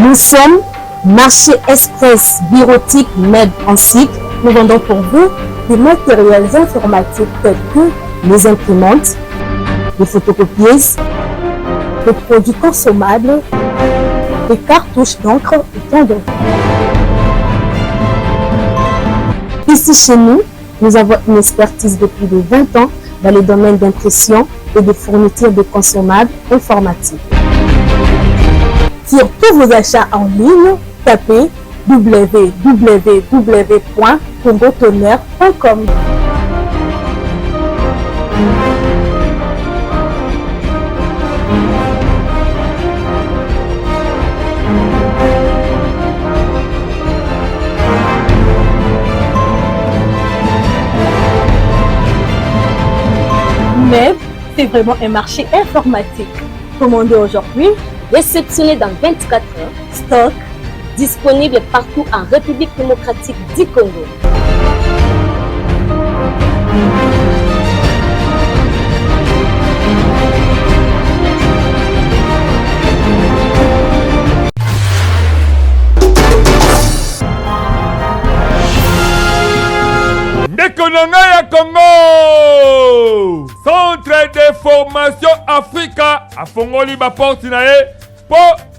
Nous sommes Marché Express Bureautique MEB en cycle. Nous vendons pour vous des matériels informatiques tels que les imprimantes, les photocopieuses, les produits consommables, les cartouches d'encre et tant d'autres. Ici chez nous, nous avons une expertise de plus de 20 ans dans les domaines d'impression et de fourniture de consommables informatiques. Pour tous vos achats en ligne, tapez www.congotonner.com. Mais c'est vraiment un marché informatique. Commandez aujourd'hui, réceptionné dans 24 heures, stock disponible partout en République démocratique du Congo. Konanga Congo, Centre de formation Africa a fongoli ba porte na ye po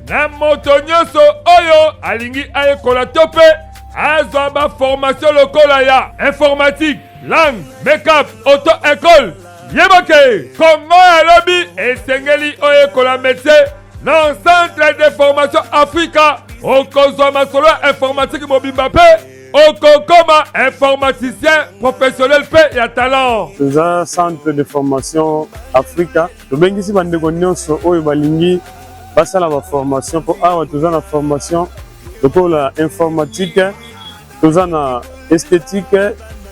na moto nyonso oyo alingi ayekola tope azwa ba formation lokola ya informatique, langue, make-up, auto-école. Yebake Congo ya lobi esengeli oyekola métier na Centre de formation Africa okozwa masolo informatique mobimba pe Okokoma, informaticien professionnel paix et à talent. Nous avons un centre de formation Africa. Nous avons ici des connaissances où balingi basa la formation pour avoir toujours la formation pour la informatique, toujours la esthétique,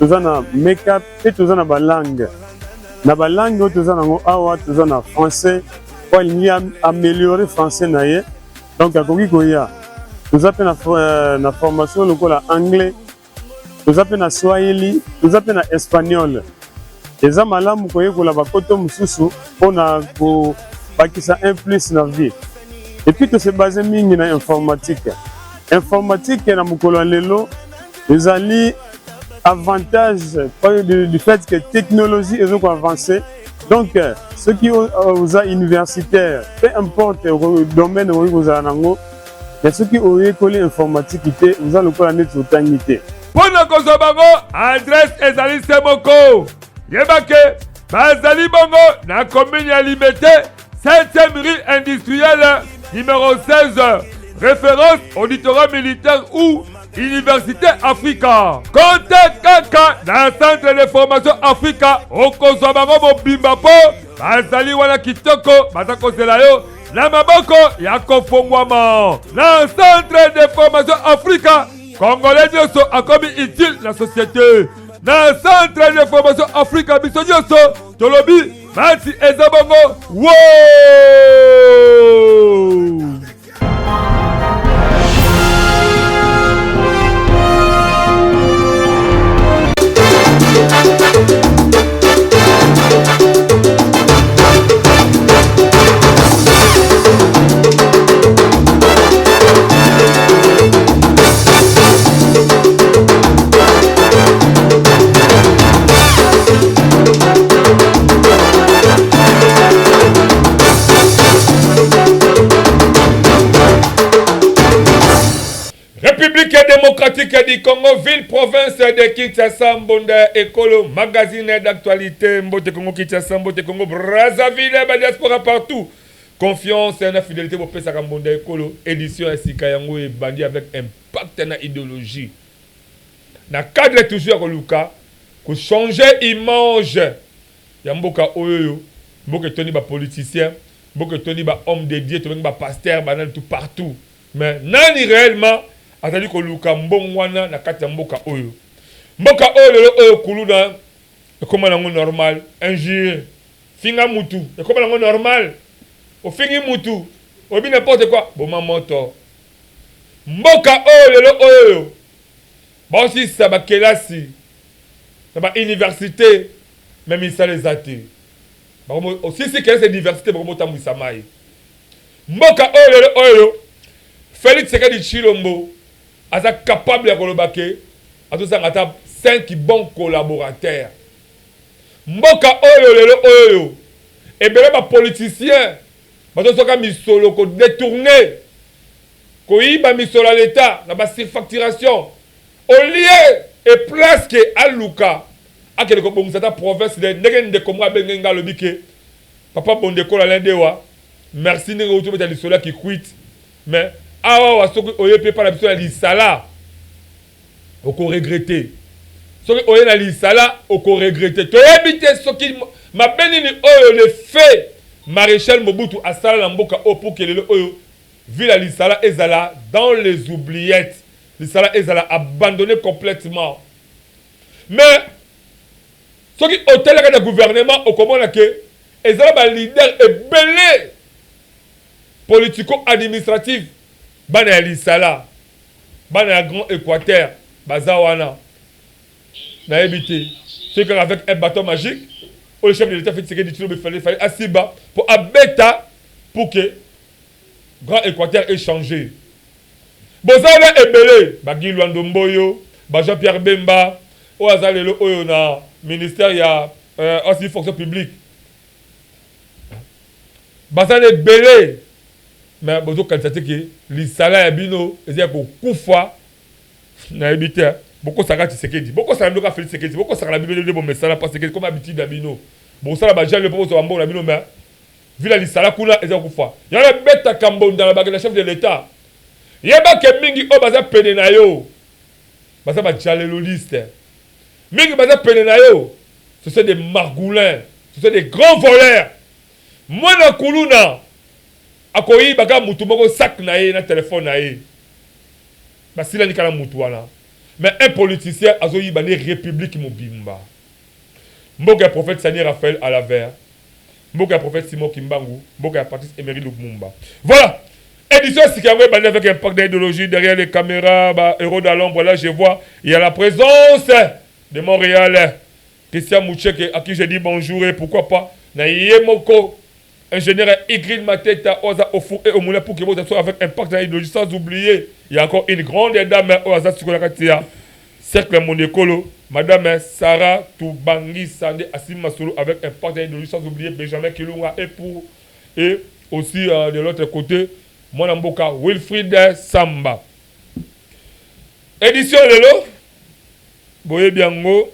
toujours la make-up et toujours la langue. Na ba langue toujours na awa toujours na français pour améliorer français naie. Donc à Koya nous avons la formation lokola anglais, nous avons na swahili, nous avons na espagnol. Les amalamu koyekola bakoto mususu pona ko bakisa un plus na vie. Et puis tout se base mingi na informatique. Informatique na mukolo lelo ezali avantage du fait que technologie est avancée. Donc ceux qui ont universitaire, peu importe le domaine où vous avez mais ceux qui ont école informatique, vous allez le net sur Tanité. Pour le Kosobango, adresse ezali Semoko. Yebake, Bazali Bongo, na commune à Limité, 7e rue industrielle, numéro 16. Référence auditorat militaire ou Université Africa. Contact Kaka dans le centre de formation Africa. Au Kosobango, Mobimba Po, Bazali Wana Kitoko, Batako Zelayo. Na maboko ya kofongwama na centre de formation Africa congolais nyonso akomi utile na société na centre de formation Africa biso nyonso tolobi mati eza bongo wow! République démocratique du Congo, ville, province de Kinshasa, Mbonda, Ekolo, magazine d'actualité, Mbote Congo, Kinshasa, Mbote Congo, Brazzaville, diaspora partout. Confiance et la fidélité pour Pesa Mbonda, Ekolo, édition Sikayango et Bandi avec impact na idéologie. Dans le cadre toujours de Luka, pour changer image, il y a Mboka Oyo, Mboka Tony ba politicien, Mboka Tony ba homme dédié, Tony ba pasteur, tout partout. Mais nani réellement atali ko luka mbongwana na kati ya mboka oyo lelo oyo kuluna ekoma nango normal injure finga mutu ekoma nango normal ofingi mutu obi n'importe quoi boma moto mboka oyo lelo oyo bosisa bakelasi na ba université même misala ezate osisi kelasi université bakomotambwisa mai mboka oyo lelo oyo Félix Tshisekedi Tshilombo est capable de kolobake à tout ça 5 bons collaborateurs. Mboka oyo lelo oyo et bien les politiciens bato soka misolo ko détourner ko yiba misolo à l'état na ba surfacturation au lieu et place que aluka akele ko bongisa ta province de ndenge de komwa benga lobike papa bondeko la lendewa merci ndenge oto beta lisolo qui quitte mais awa wasoki oyepe pa la biso ya lisala oko regretter soki oye na lisala oko regretter toyebi te soki mabenini oyo le fait Maréchal Mobutu asala na mboka o pour que le oyo ville lisala ezala dans les oubliettes lisala ezala abandonné complètement mais soki hôtel ka gouvernement okomona ke ezala ba leader ebele politico administratif bana ya lisala bana ya Grand Équateur bazawana na ebité c'est qu'avec un bâton magique le chef de l'État fait ce qu'il dit, il fallait assez bas pour abeta pour que Grand Équateur ait changé. Bozala ebele, Bagi Luandomboyo, Jean-Pierre Bemba, Oazalelo Oyona, ministère ya aussi fonction publique. Bazala ebele, mais bozo kantate que l'isala ya bino, ezia ko kufa na ebité. Beaucoup ça gâte Tshisekedi, beaucoup ça n'a pas fait Tshisekedi, beaucoup ça n'a pas de bon message parce que comme habitude d'abino. Bon ça la baja le propose en bon l'abino mais vu la lisala kuna ezia kufa. Ya la beta kambo dans la bague la chef de l'état. Yeba ke mingi o baza pene na yo. Baza ba jalelo liste. Mingi baza pene na yo. Ce sont des margoulins, ce sont des grands voleurs. Moi na kuluna akoyi baga mutu moko sac na ye na téléphone na ye. Basila ni kala mutu wana. Mais un politicien a zoyi bane république mobimba. Mboka prophète Sani Raphaël Alaver. Mboka prophète Simon Kimbangu. Mboka Patrice Emery Lumumba. Voilà. Édition Sikangwe bane avec un pack d'idéologie derrière les caméras. Héros dans l'ombre. Là, je vois. Il y a la présence de Montréal. Christian Mouchek à qui je dis bonjour et pourquoi pas. Naïe Moko. Ingénieur Igrid Mateta, Oza au four et au moulin pour que vous soyez avec un pacte d'idéologie. Sans oublier, il y a encore une grande dame, Oza Sukolakatia, Cercle Monekolo, Madame Sarah Toubangi Sande Assim Masolo avec un pacte d'idéologie. Sans oublier Benjamin Kilunga et aussi de l'autre côté, Monamboka Wilfried Samba. Édition Lelo, Boye Biango.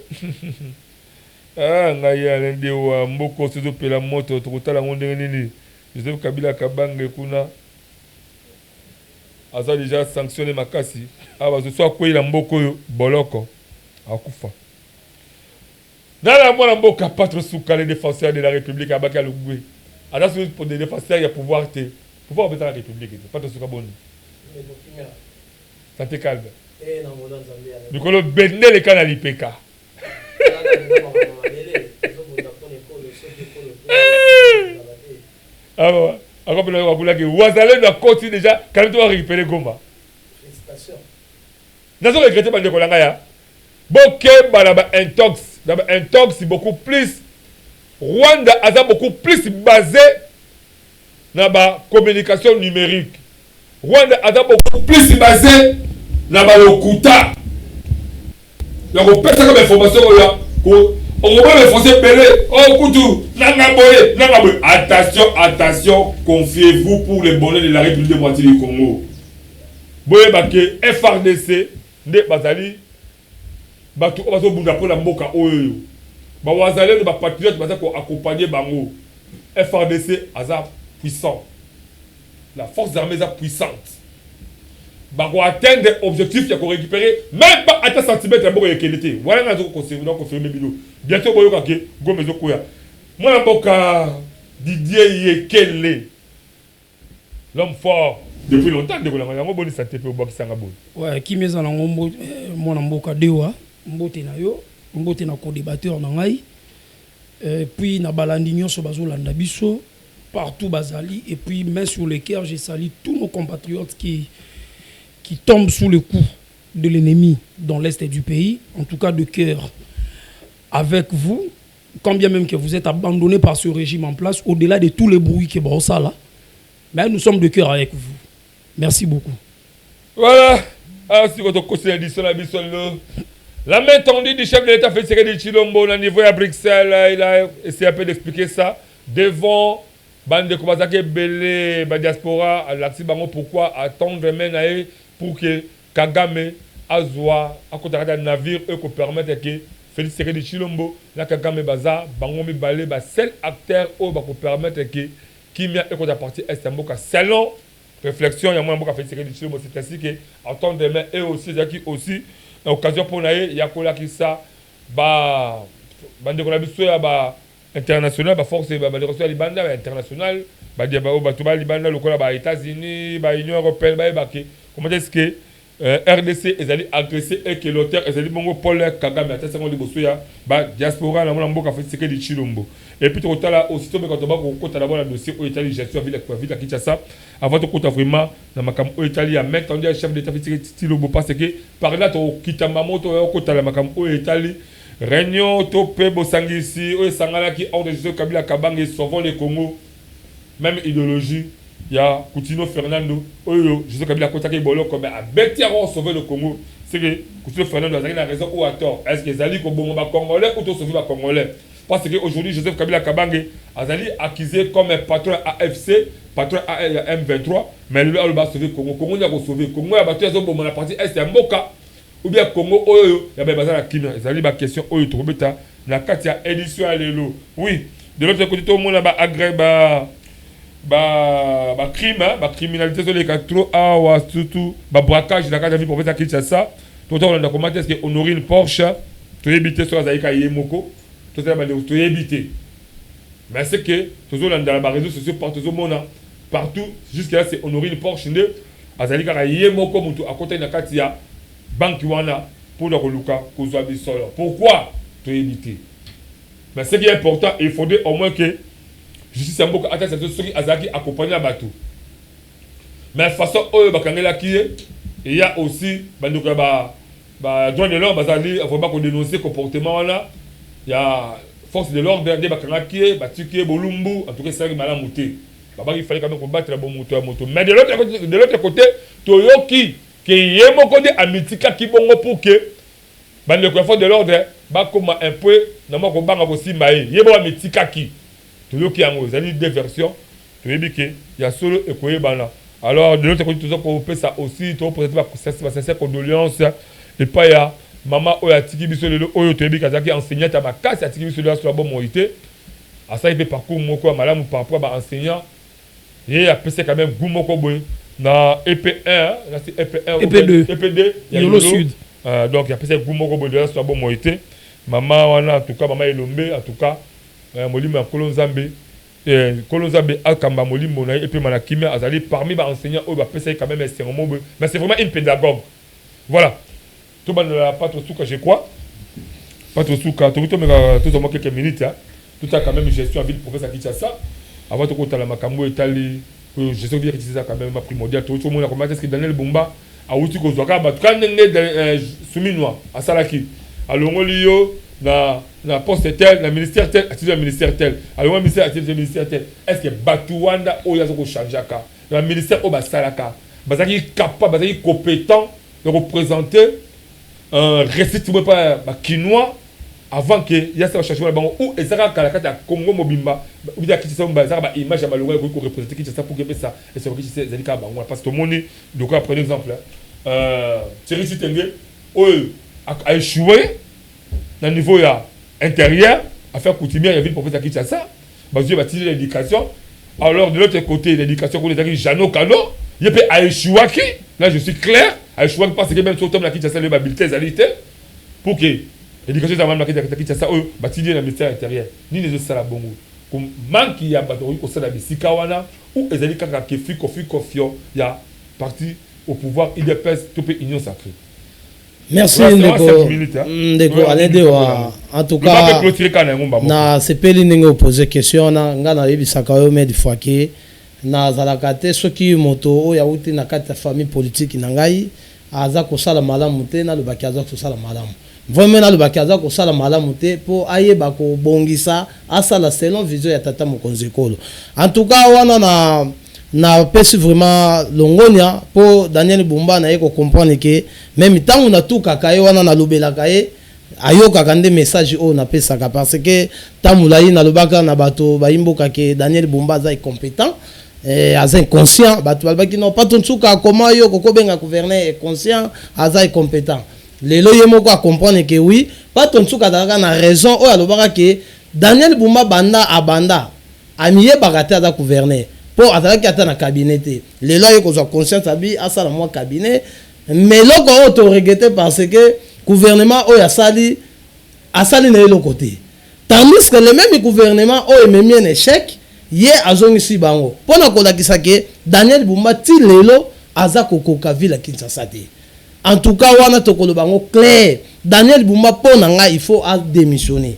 Ah, ngaya lende wa mboko sezo pela moto tukutala ngondenge nini Joseph Kabila Kabange kuna aza déjà sanctionné makasi aba zo so akwela mboko yo boloko akufa nala mwana mboka patro suka les défenseurs de la République abaka lugwe ada so pour des défenseurs ya pouvoir de la République patro suka boni santé calme na modan Zambia bikolo bende le kana lipeka alors après le wakula que wazale na côté déjà quand tu vas récupérer Goma félicitations nazo regretter bande kolanga ya boke balaba intox beaucoup plus Rwanda a beaucoup plus basé na ba communication numérique Rwanda a beaucoup plus basé na ba lokuta la repère comme information là on va le français belé oh koutou nanga boye attention confiez-vous pour le bonheur de la République démocratique du Congo boye baké FRDC nde bazali batu bazo bunda pour la mboka oyo ba wazale de ba patriote baza ko accompagner bango FRDC aza puissant la force armée est puissante pour atteindre l'objectif qu'il faut récupérer, même pas à ta centimètre, il y a qualité. Voilà, on a confirmé. Bientôt, on va y moi, je Didier Yekele, l'homme fort, depuis longtemps, de la bonne santé pour Bob Sangabou. Ouais, qui met en mon amboka dewa, mbote na yo, mbote na co-débatteur na ngai, puis na balandignon sur bazolanda biso, partout bazali, et puis main sur le cœur, j'ai sali tous nos compatriotes qui tombent sous le coup de l'ennemi dans l'est du pays, en tout cas de cœur avec vous, quand bien même que vous êtes abandonné par ce régime en place, au-delà de tous les bruits qui brossent là, mais nous sommes de cœur avec vous. Merci beaucoup. Voilà. Ah, si vous avez la main tendue du chef de l'État Félix Tshisekedi Tshilombo au niveau à Bruxelles, il a essayé un peu d'expliquer ça devant Bande Kobazake Belé, diaspora, à l'Axibango, pourquoi attendre maintenant pour que Kagame Azwa, à côté d'un navire, eux, qu'on permette que Félix Tshisekedi Tshilombo, la Kagame Baza, Bangomi Balé, seul acteur, eux, pour permettre que Kimia et qu'on a parti Estamboka, selon réflexion, il y a moins de Félix Tshisekedi Tshilombo, c'est ainsi que attendre demain, et aussi, qui aussi, occasion pour naïe, il y a quoi là qui ça, bah, Bande Kobazake bah, international, bah force, bah, les ressources libanda, international, bah, bah, libanda, le cola, bah, États-Unis, bah, Union européenne, bah, comment est-ce que RDC est allé agresser et que l'auteur est allé bongo Paul Kagame à tête de Bossoya, bah, diaspora, la mboka fait ce que dit Tshilombo. Et puis, tu as là, aussitôt, mais quand on va au côté d'abord, le dossier où Italie, gestion ville à Kinshasa, avant de compter vraiment, dans ma cam où Italie a maintenant le chef d'État Tshilombo, parce que par là, tu as Mamoto, au côté de la macam où Italie. Réunion, Topé, Bosangisi, Sangala qui hors de Jésus, Kabila Kabang et sauvons les Congo. Même idéologie, il y a Coutinho Fernando, Jésus Kabila Kotake Bolo, comme à Betiaro sauver le Congo. C'est que Coutinho Fernando a raison ou à tort. Est-ce que Zali Kobomba Congolais ou sauver les Congolais? Parce qu'aujourd'hui, Joseph Kabila Kabang a Zali accusé comme patron AFC, patron M23, mais lui, il va sauver le Congo. Congo n'a pas sauvé. Congo a battu la partie Est, un Moka. Ou bien Congo, il y a des questions, il y a des questions, il y a des éditions à l'élo. Oui, de l'autre côté, tout le monde a agréé la crime, la criminalité sur les quatre surtout le braquage, la carte de vie pour faire ça. Tout le monde a commenté est-ce qu'on une Porsche, tu es évité sur la Zaïka Yemoko, tu es évité. Mais c'est que, tout le monde dans les réseaux sociaux, partout, jusqu'à là, c'est honorer une Porsche, à Zaïka Yemoko, à côté de la carte, banque wana pour le reluka kozwabi solo. Pourquoi tu éviter? Mais ce qui est important, il faudrait au moins que justice en beaucoup attaque cette story azaki accompagner la bateau. Mais de toute façon, il y a aussi droit de l'homme, il faut pas qu'on dénonce le comportement là. Il y a force de l'ordre des bakangaki, batuki bolumbu, en tout cas c'est ça mal monté. Il fallait quand même combattre la bonne moto. Mais de l'autre côté, Toyoki que yemoko de amitika ki bongo pour que le coiffeur de l'ordre ba comme un peu na moko banga ko simbaye yebo amitika ki to yo ki ango zali deux versions to yebi que ya solo e koye bana. Alors de l'autre côté tout ça ko peut ça aussi to présenter ba sincère condoléances et pas ya maman oya tiki biso lelo oyo to yebi kazaki enseignante ba kasi tiki biso lelo sur la bonne moité à ça il fait parcours moko malamu par rapport à enseignant et a PC quand même goût moko boy na EP1, là c'est EP1 EP2, EP2, il y a Yolo Sud. Donc il y a peut-être Goumoko Bodela sur la bonne moitié. Maman, en tout cas, maman Elombe, en tout cas, Molima Kolonzambe, Kolonzambe, Alkamba Molima, et puis Manakime, Azali, parmi les enseignants, c'est quand même un mot, mais c'est vraiment une pédagogue. Voilà. Tout le monde n'a pas trop souka, je crois. Pas trop souka, tout le monde quelques minutes. Tout a quand même gestion à ville professeur Kinshasa. Avant de compter la Makambo Italie. Je sais que c'est quand même primordial. Tout le monde a commencé que Daniel Bumba a outil qu'on soit capable. Quand on est souminois à Salaki, à l'Ongolio, na poste tel, na ministère tel, activité ministère tel. Alors, ministère activité ministère tel. Est-ce que Batouanda ou Yazo Chanjaka, le ministère au Basalaka, Bazaki capable, Bazaki compétent de représenter un récit pas quinois avant que il y a ça changement là-bas ou et ça quand la carte Congo Mobimba ou bien qui ça ba image à malheureux pour représenter qui ça pour que ça et c'est vrai que c'est Zalika Bango parce que tout le monde donc après exemple Thierry Sitenge a échoué dans le niveau intérieur à faire coutumier il y a ville professeur Kinshasa Dieu va tirer l'éducation alors de l'autre côté l'éducation qu'on est Jano Kano il peut a échoué qui là je suis clair a échoué parce que même sur le Kinshasa le habilité Zalité pour que l'éducation de la Kinshasa eux bâtir dans le ministère intérieur ni les autres salabongo comme manque il y a batterie au sein de Sikawana ou ezali kaka kefi confiant il y a parti au pouvoir IDPS tout pays union sacrée. Merci Ndeko Alain Dewa en tout cas na sepeli ningo poser question na ngana yebisaka yo mais des fois que na zalakate soki moto o ya uti na kati ya famille politique na ngai aza ko sala malamu te na lobaki aza ko sala malamu vraiment na lobaki aza ko sala malamu te po ayeba ko bongisa asala selon vision ya tata mokonzi kolo en tout cas wana na pesi vraiment longonia pour Daniel Bumba na yeko comprendre que même tant on a tout kakaye wana na lobela kaye ayoka kande message o na pesaka parce que tamulayi na lobaka na bato baimboka ke Daniel Bumba za incompétent aza inconscient bato balbaki non pas tonsuka comment yo koko benga gouverner est conscient aza incompétent lelo yemoko a comprendre que oui pas tonsuka daka na raison o alobaka ke Daniel Bumba banda abanda amiye bagate aza gouverner pour azalaki ata na cabinet te lelo yo kozwa conscience abi asala moi cabinet mais loko auto regretter parce que gouvernement oyo asali na yelo côté tandis que le même gouvernement oyo ememi un échec ye azongisi bango pona kolakisa ke Daniel Bumba ti lelo aza kokoka ville Kinshasa te. En tout cas wana tokolo bango clair Daniel Bumba pona nga il faut a démissionner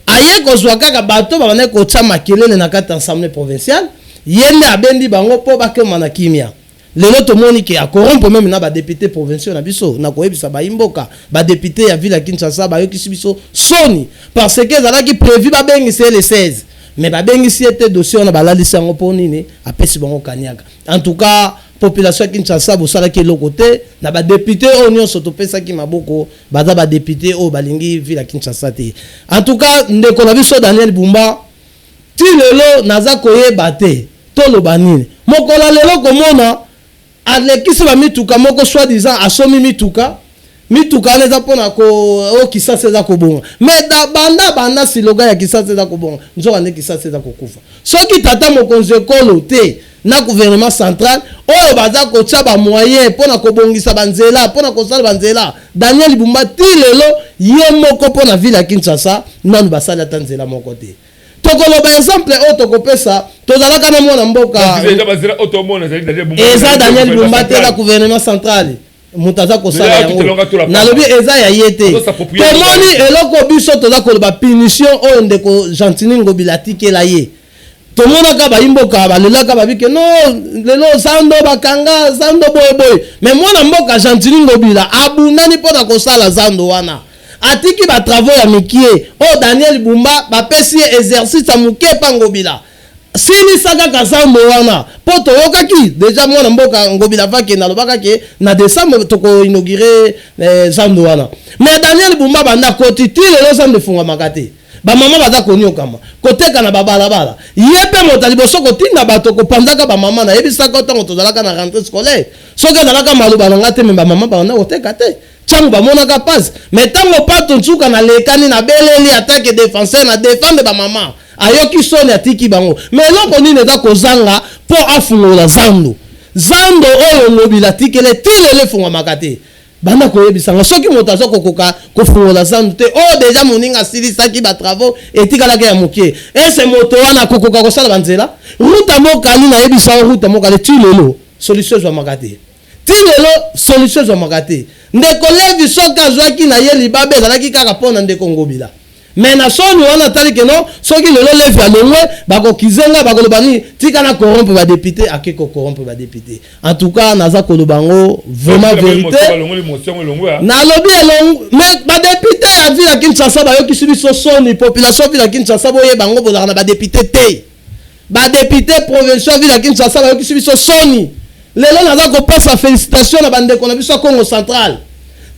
aye kozwa kaka bato babane kotia makelele na kati assemblée provinciale yende abendi bango po bakema na kimia lelo tomoni ke akorompo même na ba député provinciaux na biso na koyebisa ba imboka ba député ya ville ya Kinshasa ba yokisi biso soni parce que zalaki prévu ba bengisi le 16 mais ba bengisi était dossier na balalisa ngo poni ni apesi bango kaniaka. En tout cas population ya Kinshasa bosala ki loko te na ba député o nyonso topesa ki maboko baza ba député o balingi ville ya Kinshasa te. En tout cas ndeko na biso Daniel Bumba ti lelo naza koyeba te toloba nini mokola lelo komona alekisi ba mituka moko soi-disant asomi mituka neza pona ko o Kisasa za kobonga mais da banda siloga ya Kisasa za kobonga nzoka ne Kisasa za kokufa soki tata mokonzi ekolo te na gouvernement central oyo baza kotia ba moyen pona kobongisa banzela pona kosala banzela Daniel Bumba ti lelo ye moko pona ville ya Kinshasa nanu basala tanzela moko te. Tokolo ba exemple o tokopesa tozalaka na mwana mboka eza Daniel Bumba te la gouvernement central mutaza kosala yango na lobi eza ya yete tomoni eloko biso toza koloba punition o ndeko Gentini Ngobila tikela ye tomona ka ba imboka balelaka babike no lelo zando bakanga zando boy mais mwana mboka Gentini Ngobila abunani pona kosala zando wana atiki ba travaux ya mikie o Daniel Bumba ba pesi exercice ya muke pa Ngobila sini saka kazambo wana poto yokaki déjà mwana mboka Ngobila vake na lobaka ke na décembre toko inaugurer zando wana mais Daniel Bumba banda kotiti lelo zando funga makate ba mama baza konyokama koteka na babalabala yebe mota liboso kotinda bato kopanzaka ba mama na yebisaka otango tozalaka na rentrée scolaire soki azalaka maluba na ngate me ba mama bana koteka te changu ba mona ka passe mais tango pato nsuka na lekani na beleli attaque défenseur na défendre ba mama ayoki soni atiki bango mais loko nini eza kozanga po afungola zando oyo Ngobila tikele tilele funga makate banda koyebisanga soki moto azo kokoka kofungola zando te o déjà moninga silisaki ba travaux etikalaka ya mokie ese moto wana kokoka kosala banzela ruta mokali na yebisa ruta mokali tilelo solution zwa makate tilelo solution zwa makate ndeko Levi soki azwaki na ye libabe ezalaki kaka mpona ndeko Ngobila mais na soni wana tali ke non soki lelo Levi alongwe bakokizenga bakoloba ni tika na corrompre ba député akeko corrompre ba député. En tout cas naza koloba ngo vraiment vérité na lobi elong mais ba député ya ville ya Kinshasa bayokisi biso soni population ville ya Kinshasa boye bango bozala na ba député te ba député provincial ville ya Kinshasa bayokisi biso soni lelo naza kopesa félicitation na bandeko na biso Congo central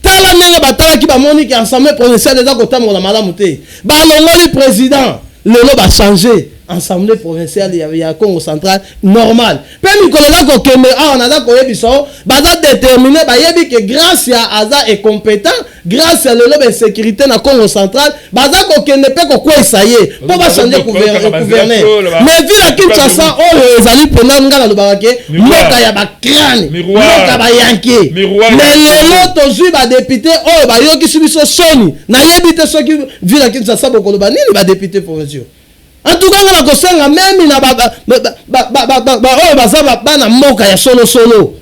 tala ndenge batalaki bamoni ke ensemble provinciale eza kotambola malamu te balongoli président lelo bachange ensemble provinciale ya Congo central normal pe mikolo eza kokende awa naza koyebisa baza déterminé bayebi ke grâce ya aza incompétent grâce ya lelo bainsécurité na Congo central baza kokende mpe kokwesa ye mpo bachange gouverner mais ville ya Kinshasa oyo ezali mpena nga nalobaka ke mboka ya bakrane mboka bayanke mais lelo tozwi badepute oyo bayokisi biso soni nayebi te soki ville ya Kinshasa bokoloba nini badepute provinciaux. En tout cas na kosenga même na oyo baza bana mboka ya solo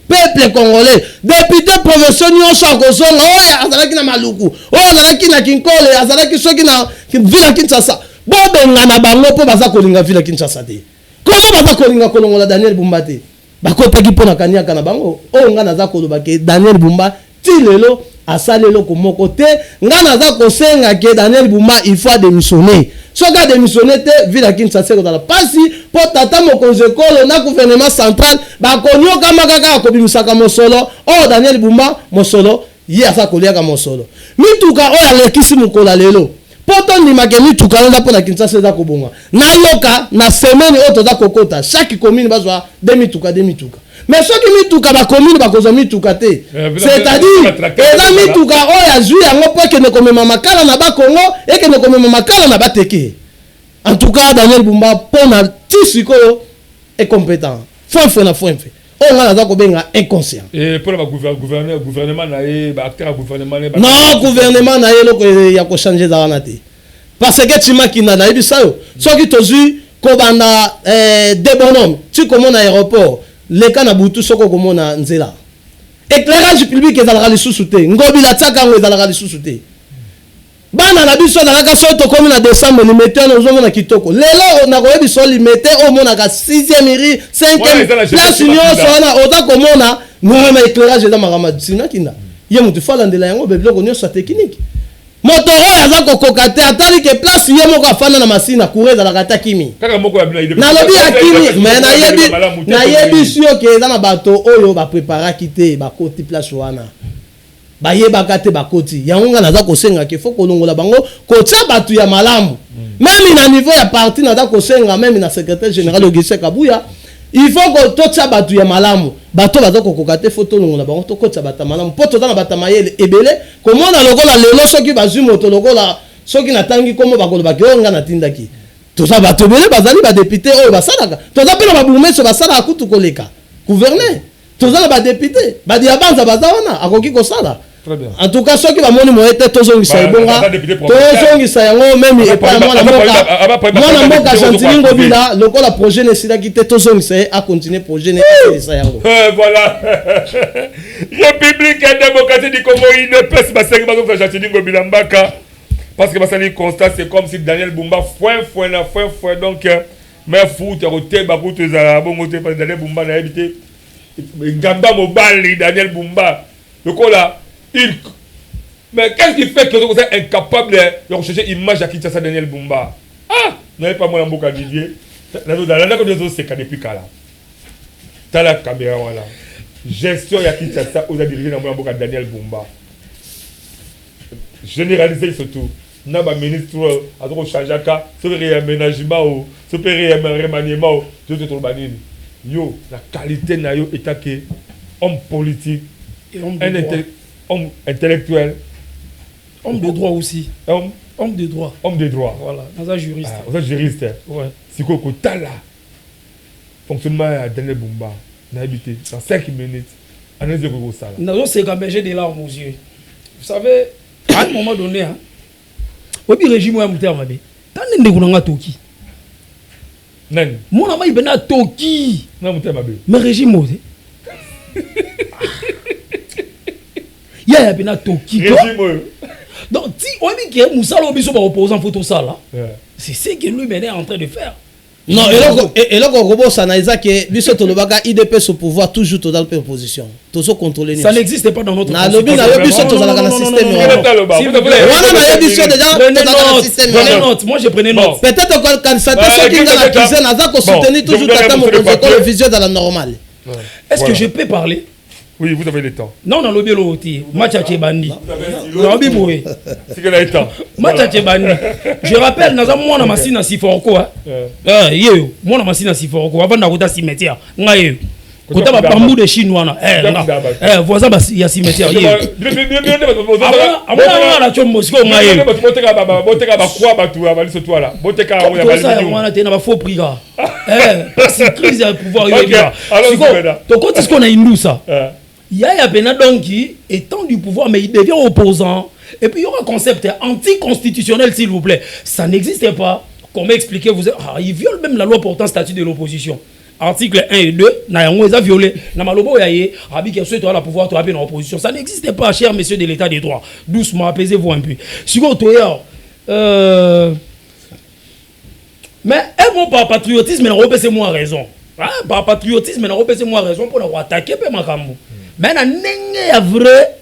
peuple congolais député provinciaux nyonso akozonga oyo azalaki na maluku oyo azalaki na Kinkole azalaki soki na ville ya Kinshasa bobenga na bango mpo baza kolinga ville ya Kinshasa te komo baza kolinga kolongola Daniel Bumba te bakotaki mpona kaniaka na bango oyo nga naza koloba ke Daniel Bumba ti lelo asali eloko moko te nga naza kosenga ke Daniel Bumba il faut démissionner soki adémissionné te ville ya Kinshasa ekozala pasi mpo tata mokonzi ekolo na gouvernement central bakonioka kaka akobimisaka mosolo oyo Daniel Bumba mosolo ye aza koliaka mosolo mituka oyo alekisi mokolo lelo mpo tondimake mituka eza mpo na Kinshasa eza kobonga nayoka na semaine oyo toza kokota chaque commune bazwa de mituka mais soki mituka bacommune bakozwa mituka te c'est-à-dire eza mituka oyo azwi yango mpo ekende komema makala na bakongo ekende komema makala na bateke en tout cas Daniel Bumba mpo na ti sikoyo incompétent foinfe oyo nga naza kobenga inconscient mpo na gouvernement na ye baacteur ya gouvernement non gouvernement na ye eloko ya kochange eza wana te parce que timakina nayebisa yo soki tozwi kobanda de bonhomme ti komona aéroport leka na butu soko komona nzela éclairage public ezalaka lisusu te ngobila tiaka yango ezalaka lisusu te bana na biso ezalaka soki tokomi na décembre limete wana ozomona kitoko lelo nakoyebiso limete omonaka 6e ri 5e place nyonso wana oza komona nona éclairage eza makambo sinakinda ye motu falandela yango bebiloko nyonso ya technique moto oyo aza kokoka te atali ke place ye moko afanda na masina courant ezalaka ata kimi nalobi ya kimi me nayebi sio ke eza na bato oyo bapreparaki te bakoti place wana bayebaka te bakoti yango nga naza kosenga ke fo kolongola bango kotia bato ya malamu meme na niveau ya parti naza kosenga meme na secrétaire général Augustin Kabuya il faut que totia bato ya malamu bato baza kokoka te fo tolongola bango tokotia bato malamu mpo toza na bato mayele ebele komona lokola lelo soki bazwi moto lokola soki natangi komo bakolobaki oyo nga natindaki toza bato ebele bazali badepute oyo basalaka toza mpe na babourgmestre basalaka kutu koleka gouverneur toza na badepute badiabanza baza wana akoki kosala en tout cas soki bamoni moye te tozongisa ebonga tozongisa yango meme epai mwana mboka Gentili Ngobila lokola projet nesilaki te tozongisa ye acontinue projet ne esilisa yango voilà République démocratique du Congo UNPS basengi bazongisa Gentili Ngobila mbaka parce que basali constat c'est comme si Daniel Bumba foin donc mais foot roté bakutu ezala bongo te parce que Daniel Bumba na habité ngamba mobali Daniel Bumba lokola mais qu'est-ce qui fait que vous êtes incapable de rechercher l'image à Kinshasa Daniel Bumba? Ah, n'avez pas moi Mboka Didier. Là, c'est depuis là. T'as la caméra voilà. Gestion à Kinshasa, vous avez dirigé dans Mboka Daniel Bumba. Généraliser surtout. N'a pas ministre à trop changaka, ce réaménagement, ce remaniement, tout est trop banni. Yo, la qualité na yo est que homme politique, homme intellectuel, homme de droit aussi. Homme de droit. Homme de droit. Voilà, dans un juriste. Dans un juriste. Ouais. C'est quoi que t'as là? Fonctionnement à Daniel Bumba. N'a habité dans 5 minutes. On a dit que ça là. Non, c'est quand j'ai des larmes aux yeux. Vous savez, à un moment donné, hein. Oui, le régime est monté à ma vie. T'as un endroit Toki. Non. Mon ami il est à Toki. Non, monté à ma vie. Mais régime monté. Il y a un Toki. Donc, si on dit que Moussa Lobiso va opposer en photo ça là, c'est ce que lui est en train de faire. Non, et là, Robo Sanaïza que Biso Tolobaka IDPS au pouvoir toujours dans l'opposition. Toujours contrôler. Ça n'existe pas dans notre système. Moi je prenais note. Peut-être quand ça te qui dans la cuisine, Naza qu'on soutenir toujours Tata Mokonzo vision dans la normale. Est-ce que je peux parler? Oui, vous avez le temps. Non, non, le oti. Matcha Tchebandi. Non, biboué. C'est que le temps. Matcha Tchebandi. Je rappelle, nous avons mon machine à Siforko. Yo, mon machine à Siforko. Avant d'avoir cimetière. Ngaye. Kota ba bambou de chinois. Voisin il y a cimetière. Amona la chombo siko ngaye. Boteka ba kwa batu abali so toi là. Boteka ya bali. Ça on te na ba faux prix là. C'est crise de pouvoir yo là. Donc quand est-ce qu'on a une ça? Yaya Bena Donki étant du pouvoir, mais il devient opposant. Et puis il y aura un concept anticonstitutionnel, s'il vous plaît. Ça n'existe pas. Comment expliquer il viole même la loi portant statut de l'opposition. Article 1 et 2, il a violé. Namalobo Yaye, Abi qui souhaite la pouvoir en opposition. Ça n'existe pas, chers messieurs de l'état des droits. Doucement, apaisez-vous un peu. Mais un mot par patriotisme, c'est moi raison. Par patriotisme, c'est moi raison pour attaquer ma cambo. Mais na nenge ya vrai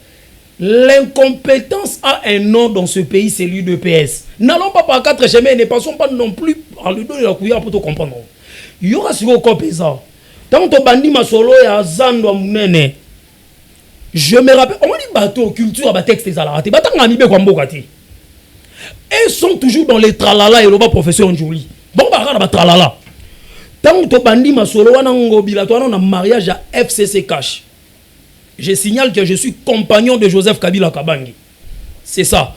L'incompétence a un nom dans ce pays, c'est l'UDPS. N'allons pas par 4 chemins et ne passons pas non plus à le dos de la couillère pour te comprendre. Il y aura sur le corps pesant. Tant que bandi masolo et azando amunene. Je me rappelle, on dit bateau, culture, texte des alarate. Batang amibe kwa mbokati. Ils sont toujours dans les tralala et le bas professeur Njoli. Bon, bah, tralala. Tant que bandi masolo, on a un mariage à FCC Cash. Je signale que je suis compagnon de Joseph Kabila Kabangi. C'est ça.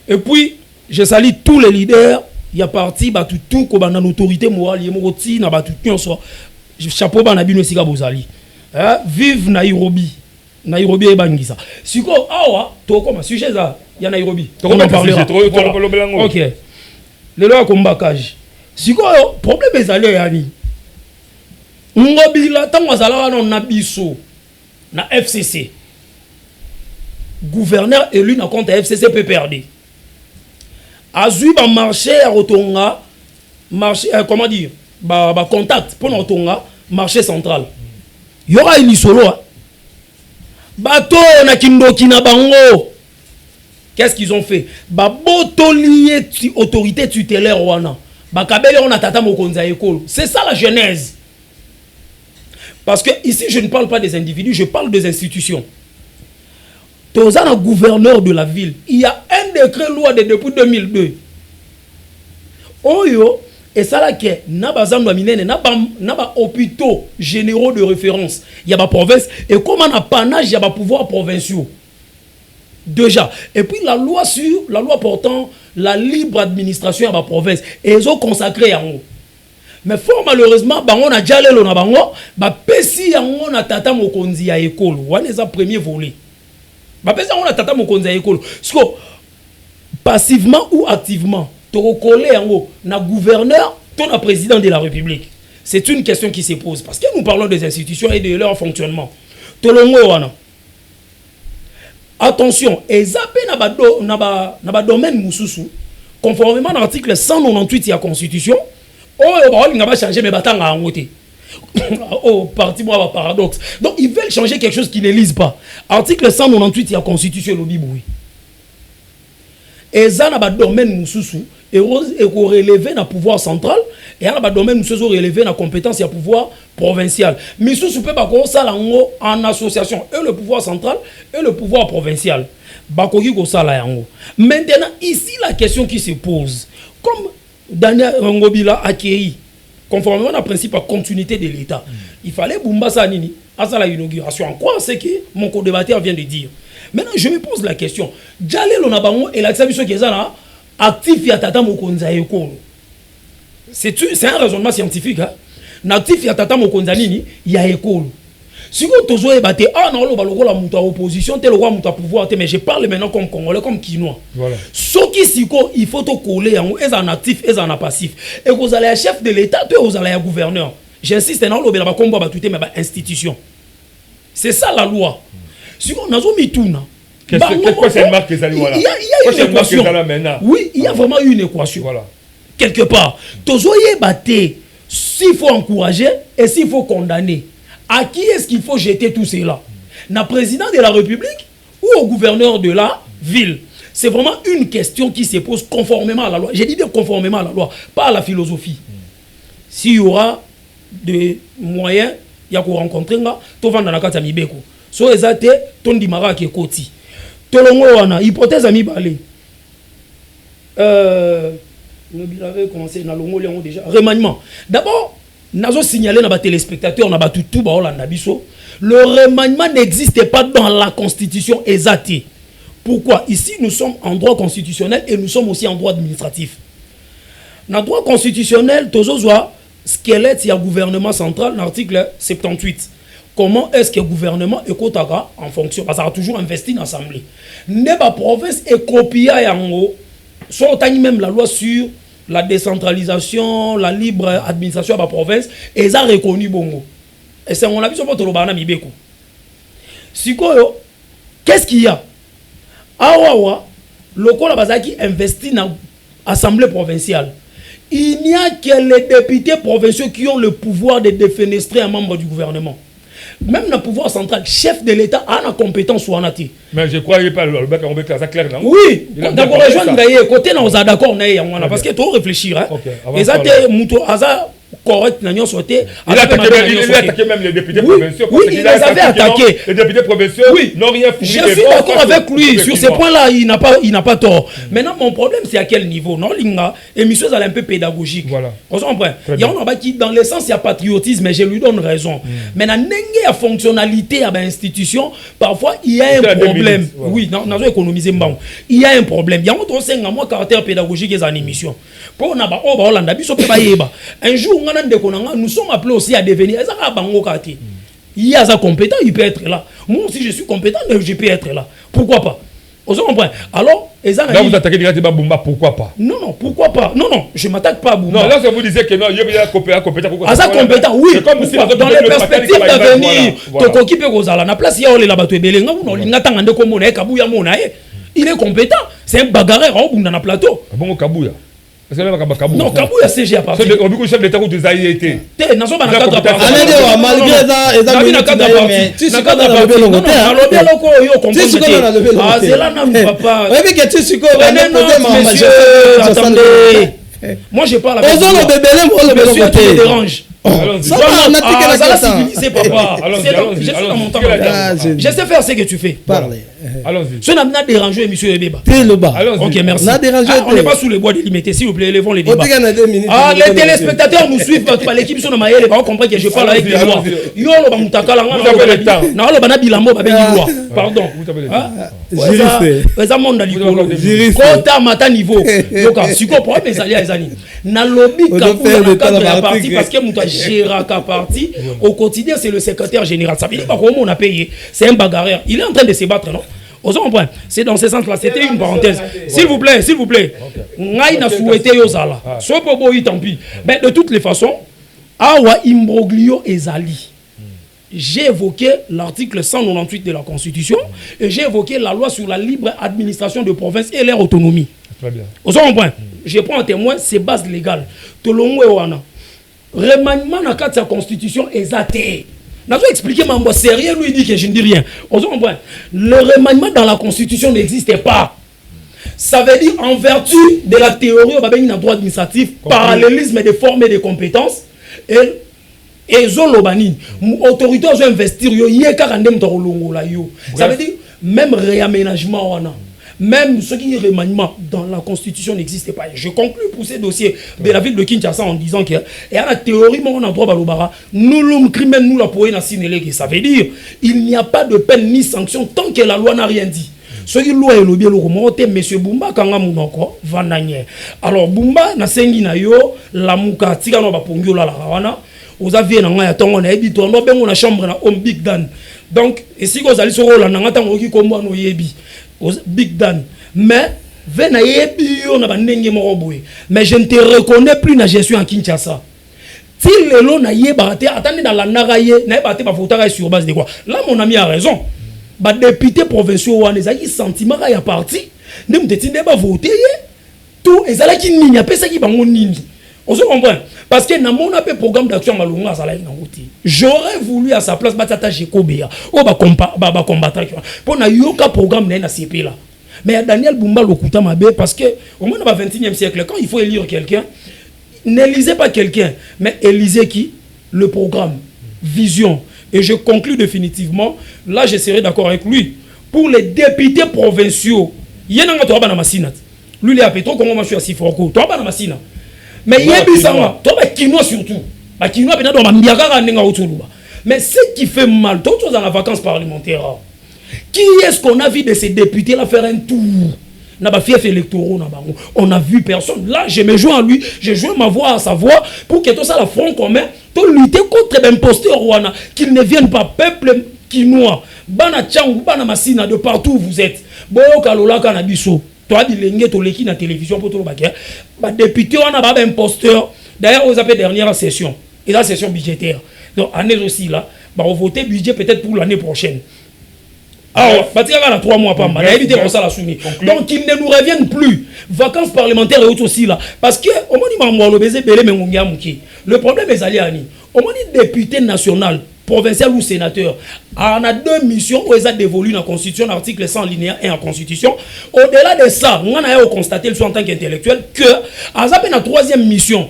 Et puis, je salue tous les leaders. Il y a parti, tout comme dans l'autorité morale, il y a moti, na tout chapeau ba na bino sika bozali. Vive Nairobi. Nairobi et Bangisa. Siko awa, to comme sujet ça, il y a Nairobi. On en parlera. OK. Le loi kombakage. Siko problème ezali yani. Ngobila tango azala na biso. Na FCC. Gouverneur élu na compte FCC PPRD. Azui ba marché à Rotonga, marché comment dire, ba contact pour Rotonga, marché central. Il y aura une solo. Bato na kindoki na bango. Qu'est-ce qu'ils ont fait? Ba boto lié autorité tutélaire wana. Ba kabele on a tata mokonza ekolo. C'est ça la genèse. Parce que ici, je ne parle pas des individus, je parle des institutions. Toza na gouverneur de la ville. Il y a un décret loi depuis 2002. Oyo, et ça là que naba zando minene naba hôpitaux généraux de référence. Il y a ma province et comme on a panage, il y a ma pouvoir provinciaux. Déjà. Et puis la loi portant la libre administration à ma province. Et ils ont consacré en haut. Mais fort malheureusement, on a déjà le nabango, pesi on a tata mokonzi ya ekolo. Wana eza premier volet. Pesi on a tata mokonzi ya ekolo. Parce passivement ou activement, to recoller en haut na gouverneur, ton na président de la République. C'est une question qui se pose parce que nous parlons des institutions et de leur fonctionnement. Tolongo wana. Attention, ezape na ba domaine mususu conformément à l'article 198 de la Constitution. On va changer mes bâtons à côté. Oh, parti moi paradoxe. Donc ils veulent changer quelque chose qu'ils ne lisent pas. Article 198 il y a Constitution le biboui. Et ça n'a pas domaine mususu et relevé dans pouvoir central et ça n'a pas domaine mususu relevé dans compétence et pouvoir provincial. Mususu peut pas ça en association et le pouvoir central et le pouvoir provincial. Bakoki ko ça là yango. Maintenant ici la question qui se pose comme Daniel Ngobila accueilli conformément au principe de continuité de l'État. Il fallait Boumbasa Nini à la inauguration. En quoi c'est que mon co-débatteur vient de dire. Maintenant, je me pose la question. Djale Lonabango et l'accès qui est là actif ya tata mokonza ekolo. C'est un raisonnement scientifique. Actif ya tata mokonza nini ya ekolo. Si vous tozo ebate non lo baloko la muta opposition tel roi muta pouvoir mais je parle maintenant comme congolais comme quinois. Voilà. Ce qui siko il faut to coller en en actif et en passif et vous allez chef de l'état toi vous allez gouverneur. J'insiste non lo bela kombo ba touté mais ba institution. C'est ça la loi. Si on a zomi tuna. Qu'est-ce que marque les alliés voilà. Il y a une équation. Oui, il y a vraiment une équation. Voilà. Quelque part, tozo ebate s'il faut encourager et s'il faut condamner. À qui est-ce qu'il faut jeter tout cela? Na président de la République ou au gouverneur de la ville? C'est vraiment une question qui se pose conformément à la loi. J'ai dit bien conformément à la loi, pas à la philosophie. S'il y aura des moyens, il y a qu'on rencontrer, tout va dans la carte à Mibeko. So ezate, ton dimara qui est koti. Tolongo wana, hypothèse à Mibale. Nous avons commencé dans le déjà. Remaniement. D'abord, nous avons signalé à nos téléspectateurs, le remaniement n'existe pas dans la constitution exatée. Pourquoi? Ici, nous sommes en droit constitutionnel et nous sommes aussi en droit administratif. Dans le droit constitutionnel, toujours squelette, il y a gouvernement central, l'article 78. Comment est-ce que le gouvernement est en fonction? Parce qu'il a toujours investi dans l'Assemblée. La province est copiée en haut. Soit même la loi sur la décentralisation, la libre administration de la province, et ça reconnu bongo. Et c'est mon avis sur votre lobana mibeko. Qu'est-ce qu'il y a? Awawa, le Kolabazaki investit dans l'Assemblée provinciale. Il n'y a que les députés provinciaux qui ont le pouvoir de défenestrer un membre du gouvernement. même le pouvoir central, chef de l'État a une compétence ou en a. Mais je crois qu'il pas le bec en clair. Oui, d'accord, rejoindre d'ailleurs, côté on a d'accord, parce que tu dois réfléchir. Et ça, tu es correct, il a attaqué même les députés provinciaux. Oui, il les avait attaqués. Les députés provinciaux n'ont rien fourni. Je suis d'accord avec lui. Sur ces points-là, il n'a pas tort. Maintenant, mon problème, c'est à quel niveau? Non, l'émission, elle est un peu pédagogique. Voilà. Il y a un qui, dans l'essence, il y a patriotisme, mais je lui donne raison. Mais dans la fonctionnalité à l'institution, parfois, il y a un problème. Oui, dans l'économisé, il y a un problème. Il y a un caractère pédagogique dans l'émission. Un jour, nous sommes appelés aussi à devenir. Il y a sa compétence, il peut être là. Moi aussi, je suis compétent, mais je peux être là. Pourquoi pas? Alors, là, vous attaquez directement Bumba, pourquoi pas? Non, pourquoi pas? Non, je ne m'attaque pas à Bumba. Non, là, vous disiez que non, il y a compétent. Asa compétent, oui. Dans les perspectives d'avenir, Tokoki peut Rosala, na place, il y a les bateaux Belenga, il est compétent. C'est un bagarreur dans le plateau. Bon, Kabouya. Non, Kabouya CG à partir. On dit que chef d'État ou des AIT. Malgré moi je parle avec monsieur qui me dérange. Je sais faire ce que tu fais. Parlez. Allons-y. Ce n'a pas dérangé monsieur Ebeba. Ok, merci. On n'est pas sous les bois délimité, s'il vous plaît, élevons les débats. Les téléspectateurs nous suivent par l'équipe sur Namaye, on comprend que je parle avec les lois. Yo lo bamutaka la ngana. Vous avez le temps. Na lo bana bilambo ba bengi loi. Pardon. Vous avez le temps. Juriste. Eza monde likolo. Kota mata niveau. Yoka siko problème ezali ezani. Na lobby ka la partie parce que muta gère ka partie au quotidien c'est le secrétaire général. Ça veut dire pas comment on a payé. C'est un bagarreur. Il est en train de se battre, non? C'est dans ce sens-là. C'était une parenthèse. S'il vous plaît. Ngai n'a souhaité yozala. Sopobo y tant pis. Mais de toutes les façons, awa imbroglio ezali. J'ai évoqué l'article 198 de la Constitution et j'ai évoqué la loi sur la libre administration de province et leur autonomie. Très bien. Je prends en témoin ces bases légales. Tolongwe wana. Remaniement dans la Constitution est athée. Je vais expliquer, mais sérieux, lui dit que je ne dis rien. Le remaniement dans la Constitution n'existe pas. Ça veut dire, en vertu de la théorie, on va bien un droit administratif, parallélisme des formes et des compétences, et Zolobani, autorité doit investir, ça veut dire, même réaménagement, même ce qui est remaniement dans la Constitution n'existe pas. Je conclue pour ces dossiers de la ville de Kinshasa en disant que, et à la théorie, on a droit à l'obara, nous l'homme criminel, nous la pouvons signaler. Ça veut dire, il n'y a pas de peine ni sanction tant que la loi n'a rien dit. Ce qui est loi et le bien le remonte, M. Bumba, Kanga Mounoko, Vandanier. Alors, Bumba, na sengi na yo, la mouka, tika no bapongyo la rawana, aux aviez na ngaya tongo na ebi, tono ben on a chambre na home big dan. Donc, et si vous allez sur la nangata ngoki kombo no yebi. Big Dan, mais mais je ne te reconnais plus na gestion en Kinshasa. Si le long na attendez dans la naraye na ba sur base de quoi? Là mon ami a raison. Ba député provinciaux wana ezaki sentiment ya parti, ne mutindi ba voter tout ezala ki nini apesa ki bango nini. On se comprend parce que na mon appel programme d'action malunga ça là j'aurais voulu à sa place batata Jekobea o ba combattre pour na yoka programme na CP là mais Daniel Bumba lokuta mabe parce que au moins dans le 21e siècle quand il faut élire quelqu'un n'élisez pas quelqu'un mais élisez qui le programme vision et je conclus définitivement là je serai d'accord avec lui pour les députés provinciaux yenanga to ba na masina lui il a pétro comment moi je suis assis Forco to ba na masina. Mais il y a toi Kinois surtout. Kinois peut-être dans Mbiaka nenga autour. Mais ce qui fait mal, d'autres choses dans la vacance parlementaire. Qui est-ce qu'on a vu de ces députés là faire un tour? N'a pas fief électoraux on a vu personne. Là, je me joins à lui, je joins ma voix à sa voix pour que tout ça la front commun, pour lutter contre l'imposteur rwanda, qu'ils ne viennent pas peuple Kinois. Bana Tchang, Bana Massina de partout où vous êtes. Boyo Kalola Kanabiso. Toi, tu as la télévision pour tout le baguette. Les députés, on a pas imposteur. D'ailleurs, on a fait dernière session. Et la session budgétaire. Donc, année aussi là, on va voter budget peut-être pour l'année prochaine. Alors, il y a 3 mois par mois. Il pour ça la soumis. Donc, qu'ils ne nous reviennent plus. Vacances parlementaires et autres aussi là. Parce que, au moment où le problème est allé, au moment député national, provincial ou sénateur. On a 2 missions où ils ont dévolu dans la Constitution, l'article 100 alinéa 1 en Constitution. Au-delà de ça, on a constaté en tant qu'intellectuel que à la 3e mission,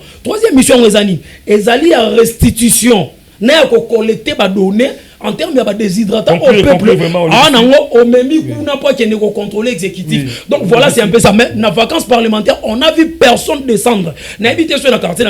ils allaient à restitution, ils ont collecté des données en termes de déshydratation au peuple. On n'a pas qui contrôler exécutif. Donc voilà, c'est un peu ça. Mais dans les vacances parlementaires, on a vu personne descendre. On a invité sur la quartier.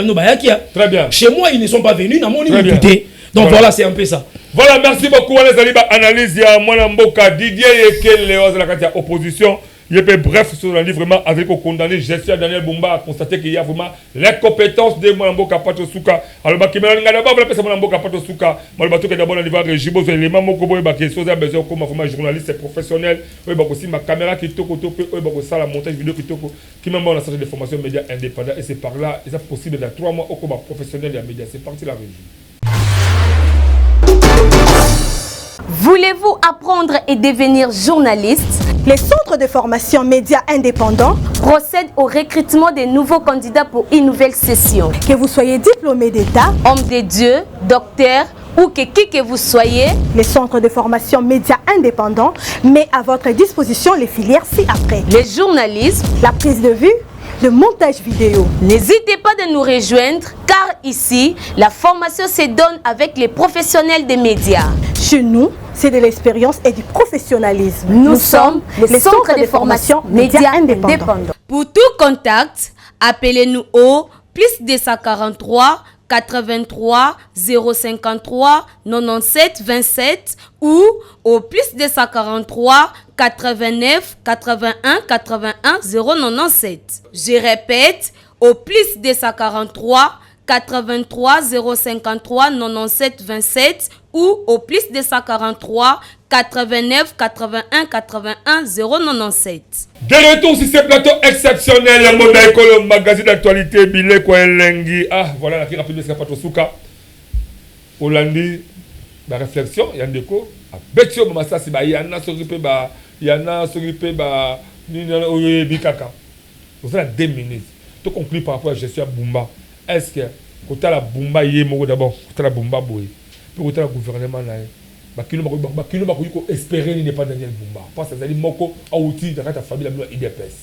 Très bien. Chez moi, ils ne sont pas venus. Donc voilà, c'est un peu ça. Voilà, merci beaucoup. On a analyse ya Mwana Mboka Didier Yekel Léoz la carte opposition. Il peut bref sur le livre vraiment avec au condamné gestion Daniel Bumba a constaté qu'il y a vraiment les compétences de Mwana Mboka Pato Souka. Alors bah qui m'a d'abord voilà personne Mwana Mboka Pato Souka. Moi le bateau qui d'abord on va régibo sur éléments moko boy ba qui chose a besoin comme vraiment journaliste professionnel. Oui bah aussi ma caméra qui toko toko oui bah ça la montage vidéo qui toko qui même on a sorti de formation médias indépendants et c'est par là et ça possible dans 3 mois au comme professionnel des médias. C'est parti la régie. Voulez-vous apprendre et devenir journaliste? Les centres de formation médias indépendants procèdent au recrutement des nouveaux candidats pour une nouvelle session. Que vous soyez diplômé d'État, homme de Dieu, docteur ou que vous soyez, les centres de formation médias indépendants met à votre disposition les filières ci-après. Les journalistes, la prise de vue, le montage vidéo. N'hésitez pas de nous rejoindre car ici, la formation se donne avec les professionnels des médias. Chez nous, c'est de l'expérience et du professionnalisme. Nous sommes les centres de formation médias indépendants. Pour tout contact, appelez-nous au +243 83 053 97 27 ou au +243 89 81 81 097. Je répète, au +243 83 053 97 27 ou au +243 89 81 81 097. De retour sur ce plateau exceptionnel, le monde école, magazine d'actualité, Bilé Kouelengi. Ah, voilà la qui rapide de ce Pato Souka. Hollandi, la réflexion, il y a un déco. A Betio, Mamasa, c'est il y en a s'occuper, il y en a s'occuper, il Bikaka. Vous avez 2 minutes. Tout conclu par rapport à la gestion de Bumba. Est-ce que, quand tu as la Bumba, il y a d'abord, quand tu as la Bumba, puis quand tu as le gouvernement, bakino bakoyiko espérer n'est pas Daniel Bumba parce que ça dit moko outil dans ta famille la IDPS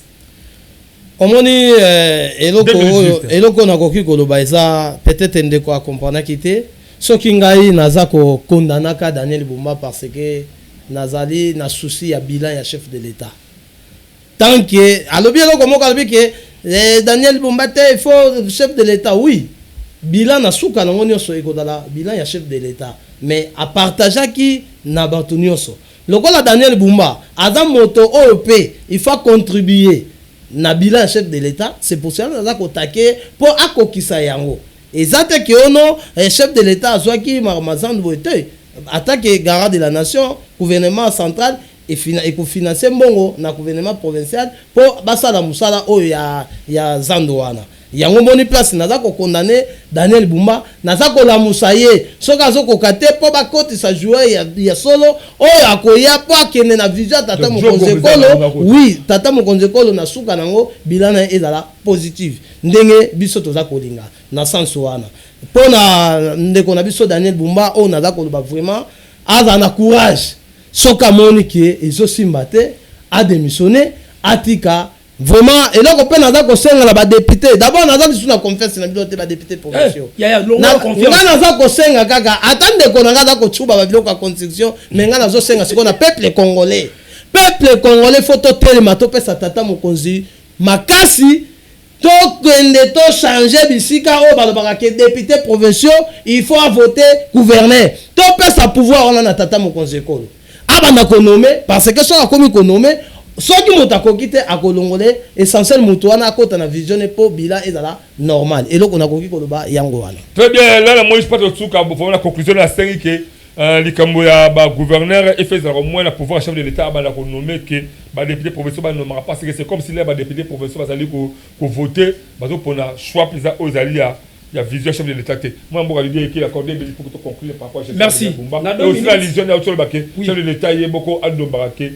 omoni eloko na koki koloba eza peut-être ndeko a comprendre kité soki ngai naza ko kondanaka Daniel Bumba parce que nazali na souci ya bilan ya chef de l'État tant que alobi eloko moko alobi que Daniel Bumba te il faut chef de l'État oui bilan na suka nango nyonso ekodala bilan ya chef de l'État mais à partager qui na bato nyonso lokola Daniel Bumba adam moto OP il faut contribuer na bilan chef de l'État c'est pour ça que attaquer pour akokisa yango ezate que ono chef de l'État azwaki marmazan boite attaquer garant de la nation gouvernement central et financer mbongo na gouvernement provincial pour basala musala oyo ya zandoana yango moni place naza ko condamner Daniel Bumba naza ko la musaye soka zoko kate po ba koti sa jouer ya solo oyo akoya po akene na visa tata mokonze kolo oui tata mokonze kolo na suka nango bilana ezala positive ndenge biso toza kolinga na sens wana pona ndeko na biso Daniel Bumba o naza ko ba vraiment aza na courage soka moni ke ezosimba te a démissionné atika vraiment et là on peut naza ko senga la ba député d'abord naza biso na confiance na bilote ba député provinciaux na naza ko senga kaka attendre ko naza ko tsuba ba biloko ya construction mais nga nazo senga siko na peuple congolais faut to telema to pesa tata mokonzi makasi to kende to changer bisika o balobaka ke député provinciaux il faut voter gouverneur to pesa pouvoir on na tata mokonzi kolo abana ko nommer parce que ça a comme ko nommer soki moto akoki te akolongole essentiel moto wana akota na vision po bila ezala normal eloko nakoki koloba yango wana. Très bien, là la Moïse Pato Souka pour la conclusion de la série que likambo ya ba gouverneur et fait au moins la pouvoir chef de l'État ba la nommer que ba député provinciaux ba nommera pas c'est comme si les ba député provinciaux ba allé ko voter ba pour na choix plus aux alliés il y a vision chef de l'État. Moi, je vais dire qu'il a accordé pour que tu conclues par rapport à merci. Et aussi la vision de chef de l'État, il y a beaucoup de députés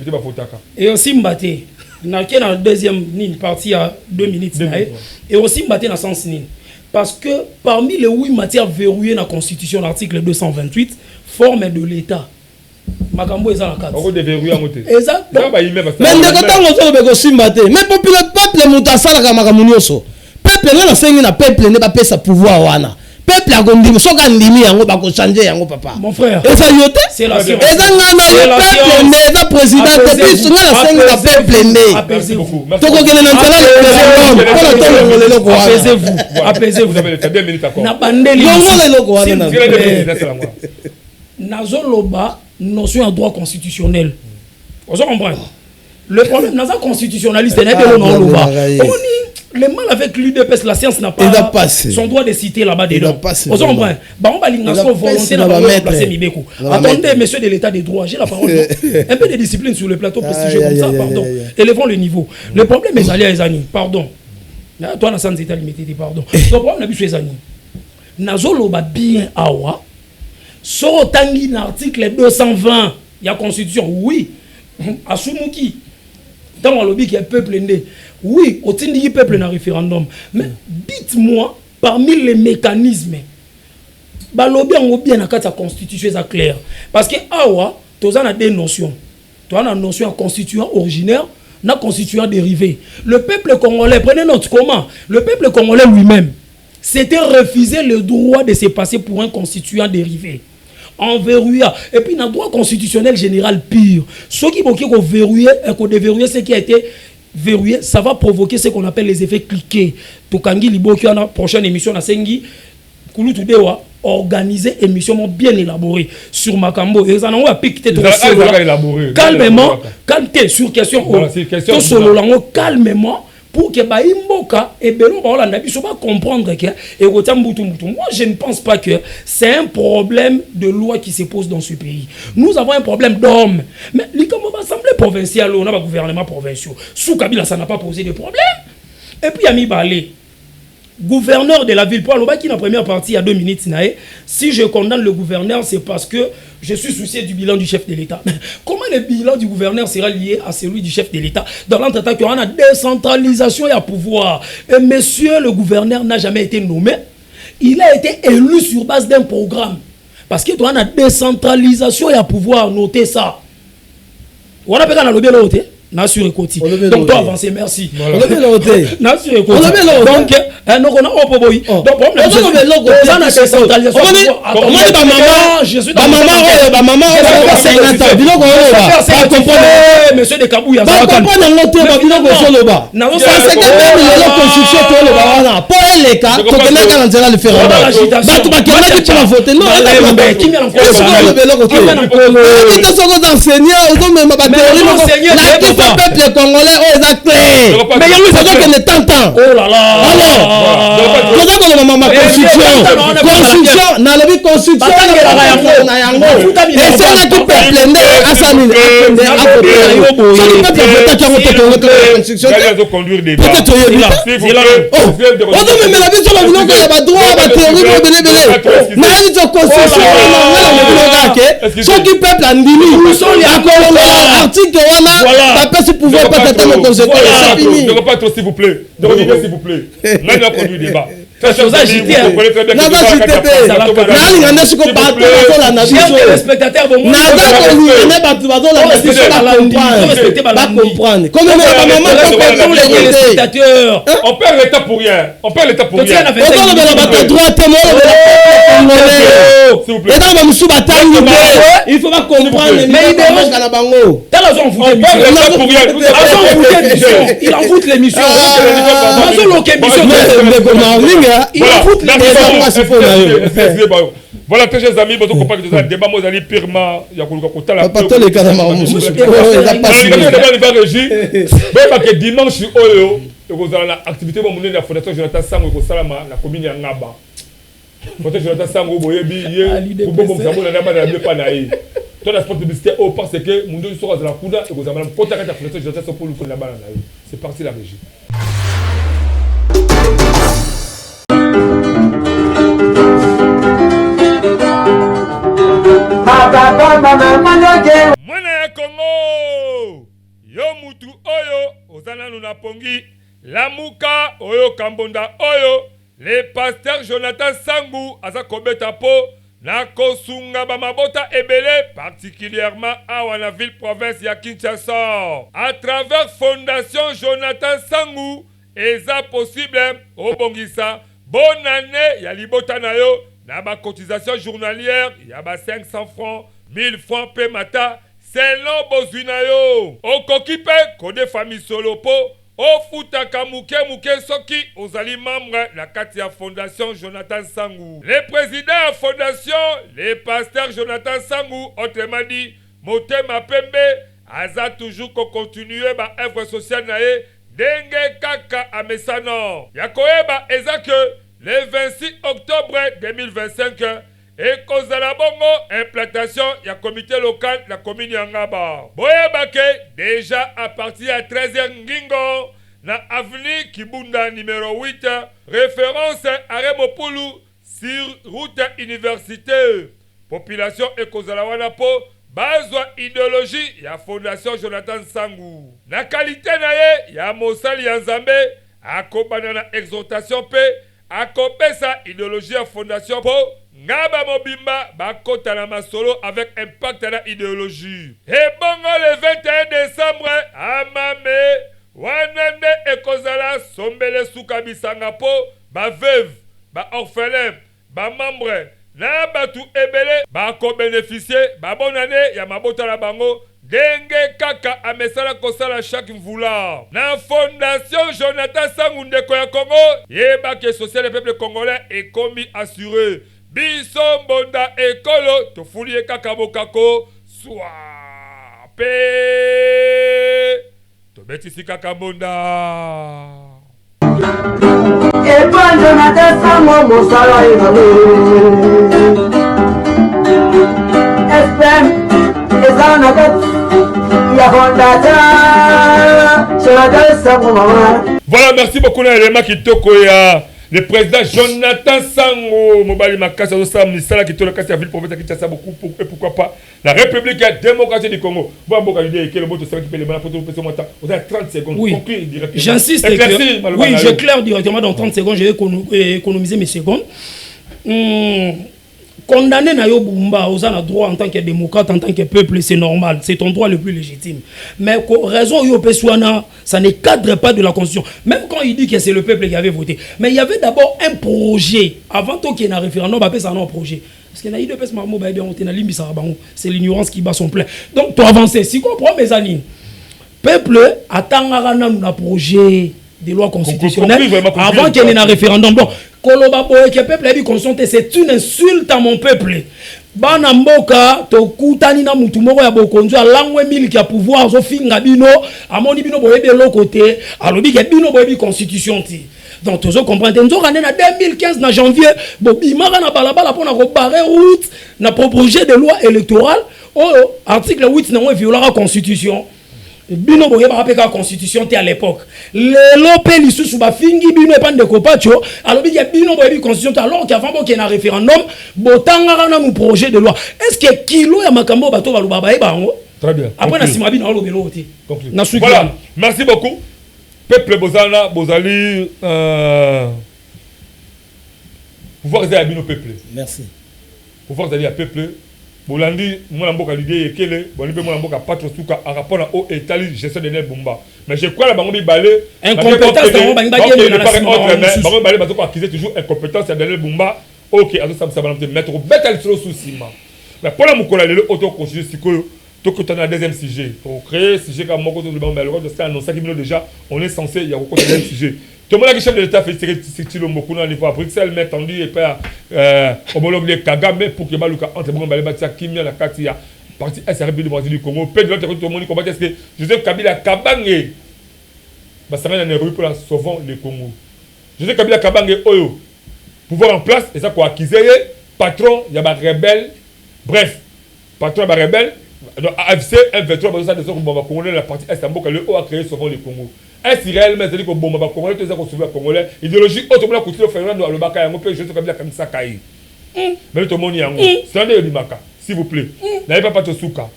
qui vont voter. Et aussi, Mbaté, dans la deuxième partie à 2 minutes. Et aussi, Mbaté dans le sens. Parce que parmi les 8 matières verrouillées dans la Constitution, l'article 228, forme de l'État. Makambo est dans la carte. On déverrouille à monter. Exactement. Mais peuple mutasala kama kamunyoso. Peuple na sengi na peuple ne ba pesa pouvoir wana. Peuple a gondi soka ndimi yango ba ko changer yango papa. Mon frère. Et ça yote? C'est la science. Et ça ngana peuple ne za président depuis songa na sengi na peuple ne. Apaisez-vous. Toko kele na nzela le président. Pour le temps ngolelo ko wana. Apaisez-vous. Apaisez-vous. Vous avez 2 minutes encore. Na bandeli. Ngolelo ko wana. Nazoloba notion de droit constitutionnel. Vous comprenez? Le problème dans la constitutionnaliste n'est pas le mal avec l'UDPS, la science n'a pas son droit de citer là-bas dedans. Vous comprenez? On va l'innation volonté n'a pas remplacé Mibeko. Attendez, monsieur de l'état des droits, j'ai la parole. Un peu de discipline sur le plateau prestigieux comme ça, pardon. Élevons le niveau. Le problème est allé à Ezani, pardon. Toi, na sans état limité, pardon. Le problème est Ezani. Nazoloba bien awa. Sur l'article 220, il y a constitution, oui. Asumuki. Dans le lobby qui est peuple né. Oui, au sein du peuple dans référendum. Mais dites-moi, parmi les mécanismes, le lobby a bien la constitution est clair. Parce que awa, tu as des notions. Tu as une notion constituant originaire, na constituant dérivé. Le peuple congolais, prenez note comment? Le peuple congolais lui-même s'était refusé le droit de se passer pour un constituant dérivé. En verrouillant. Et puis, dans le droit constitutionnel général pire, ceux qui vont verrouiller et qu'on déverrouiller ce qui a été verrouillé, ça va provoquer ce qu'on appelle les effets cliqués. Tokangi Liboki, dans la prochaine émission, na Sengi, Kouloutudewa, organiser une émission bien élaborée sur Makambo. Et ça, on va piquer calmement, calme-toi sur question. Calmement. Pour que Baïmboka et Belon Baolanda puissent comprendre que moi je ne pense pas que c'est un problème de loi qui se pose dans ce pays. Nous avons un problème d'hommes. Mais l'Assemblée provinciale, on a un gouvernement provincial. Sous Kabila, ça n'a pas posé de problème. Et puis Ami Balé, gouverneur de la ville, pour qui dans la première partie, il y a 2 minutes, si je condamne le gouverneur, c'est parce que je suis soucié du bilan du chef de l'État. Comment le bilan du gouverneur sera lié à celui du chef de l'État? Dans l'entretien qu'on a décentralisation et à pouvoir. Et monsieur le gouverneur n'a jamais été nommé. Il a été élu sur base d'un programme. Parce que on a décentralisation et à pouvoir, noter ça. On a pas dans le bien noté. Nassure Koti. Donc toi avancez, merci. Nassure Koti. Donc non on a opoboy. Donc on a décentralisation. Je suis dans maman monsieur de Kabouya. Pas comprendre noter ba biloko soloba. C'est que même la constitution to le bana. Pour les cas, to tenaka na nzela le faire. Ba tu ba kema ki pour voter. Non, qui vient encore. Qui te sont enseignants, ils ont même ba théorie. Peuple congolais, oh, exactement. Mais il y a eu ça qui est tentant. Oh là là. Alors, comment on a ma constitution? Constitution, na la vie constitution. Na yango. Et ça là qui peuple né, Assamine, pas pouvoir pas t'attendre dans ce cas. Ne pas trop, s'il vous plaît. De revenir, s'il vous plaît. Là, il a conduit le débat. On perd l'état pour rien. On perd l'état pour rien. Il faut pas comprendre. Il en fout l'émission. Voilà, très chers amis, votre compagne de débat, moi, j'allais purement. Il y a pas tous les cas de dimanche, vous avez l'activité de la Fondation Jonathan Sango, vous avez la commune de Ngaba. Fondation Jonathan Sango, vous avez dit, toi, la sport publicité, parce que mon Dieu sera dans la Kouda et vous avez un contact avec la Fondation Jonathan pour le la balle. C'est parti la régie. Mwana ya Congo yo mutu oyo ozana nuna pongi lamuka oyo kambonda oyo le pasteur Jonathan Sangu aza kobeta po na kosunga ba mabota ebele particulièrement awa na ville province ya Kinshasa. À travers Fondation Jonathan Sangu eza possible obongisa bonne année ya libota na yo na ba cotisation journalière ya ba 500 francs 1000 francs pe mata selon bozwi na yo. Okoki pe kode famille solo po ofutaka muke soki ozali membre la kati ya Fondation Jonathan Sangu. Le président de la Fondation, le pasteur Jonathan Sangu, autrement dit, Motema Pembe, aza toujours ko continuer ba œuvre sociale na ye denge kaka amesano. Yakoeba eza que le 26 octobre 2025 et kozala bongo implantation ya comité local la commune ya Ngaba. Boyeba ke déjà à partir à 13h ngingo na avenue Kibunda numéro 8 référence à Remopulu sur route université. Population et kozala wana po bazwa idéologie ya Fondation Jonathan Sangu. Na qualité na ye ya mosali ya Nzambe akobana na exhortation pe akopesa idéologie ya Fondation po Ngaba Mobimba bakota na masolo avec impact na idéologie. Et bongo le 21 décembre amame wanande ekozala sombele suka bisanga po ba veuve, ba orphelin, ba membre na batu ebele bako bénéficier ba bonne année ya mabota na bango denge kaka amesala kosala chaque mvula. Na Fondation Jonathan Sangu ndeko ya Congo yeba ke social et peuple congolais est commis assuré. Biso mbonda ekolo tofulie kaka bokako swa pe tobetisi kaka mbonda. Epa Jonathan Sangu mosala ebale FM ezala na kati ya Fondation Jonathan Sangu mama. Voilà, merci beaucoup na elema kitoko ya le président Jonathan Sangu Mobali Makasa Osa Misala qui tourne la ville pour mettre Kinshasa beaucoup et pourquoi pas la République démocratique du Congo. Voilà beaucoup l'idée que le mot de ça qui peut les mains pour tout le monde. On a 30 secondes. Oui. Directement. J'insiste. Oui, j'éclaire directement dans 30 secondes. Je vais économiser mes secondes. Condamner Nayo Bumba aux droit en tant que démocrate, en tant que peuple, c'est normal. C'est ton droit le plus légitime. Mais raison ça ne cadre pas de la Constitution. Même quand il dit que c'est le peuple qui avait voté. Mais il y avait d'abord un projet. Avant qu'il y ait un référendum, on ça un projet. Parce qu'il y a eu deux c'est l'ignorance qui bat son plein. Donc, tu avances. Si tu comprends mes amis, peuple attend un projet de loi constitutionnelle avant qu'il y ait un référendum. Bon, c'est une insulte à mon peuple. Banamboka to kutani na mutu moko ya bokonzo alangwe miliki ya pouvoir zo finga bino amoni bino boyebe lokote alobi ke bino boyebi constitution ti. Donc tozo comprendre nzo kana na 2015 na janvier bobimaka na balabala pona ko barrer route na projet de loi électorale au article 8 na viola la constitution. Bino boye ba rapeka constitution te à l'époque le lopé lisusu ba fingi bino epande ko pacho alobi ya bino boye constitution alors qu'avant bo ke na référendum botanga na mu projet de loi. Est-ce que kilo ya makambo bato ba luba ba e bango? Très bien. Après na simabi na lobelo te. Voilà, merci beaucoup. Peuple bozana bozali pouvoir za bino peuple. Merci. Pouvoir za peuple. Bolandi mon amboka l'idée ekele bon pe mon amboka patro suka a rapport à au étali gestion de Bumba mais je crois la bango bi balé incompétence dans bango bango balé bato ko accuser toujours incompétence à Daniel Bumba OK azo ça va mettre betal sur sous-ciment mais pour la mukola le auto constitué sikoyo to que tu as deuxième sujet pour créer sujet comme moko de bango le de ça annoncé qu'il déjà on est censé il y a beaucoup de sujet. Tout le monde qui chef de l'État fait tirer le beaucoup dans niveau à Bruxelles, mais tendu et pas homologue les Kagame pour que Maluka entre bon balé bâtir Kimia la Katia partie SRB du Brésil du Congo, peut de l'autre côté tout le monde combat est-ce que Joseph Kabila Kabangé bah ça mène pour la sauvant le Congo. Joseph Kabila Kabangé oyo pouvoir en place et ça quoi acquisé patron il y a des rebelles bref patron des rebelles AFC M23 ça des autres bon Congolais la partie Est Amboka le haut a créé sauvant le Congo. Est-ce réellement c'est-à-dire que bon ma Congolais tout ça qu'on sauver Congolais idéologie autrement continuer faire dans le baka yango peut je Kabila comme ça kai. Mais tout le monde yango c'est un de maka s'il vous plaît. N'avez pas de souka.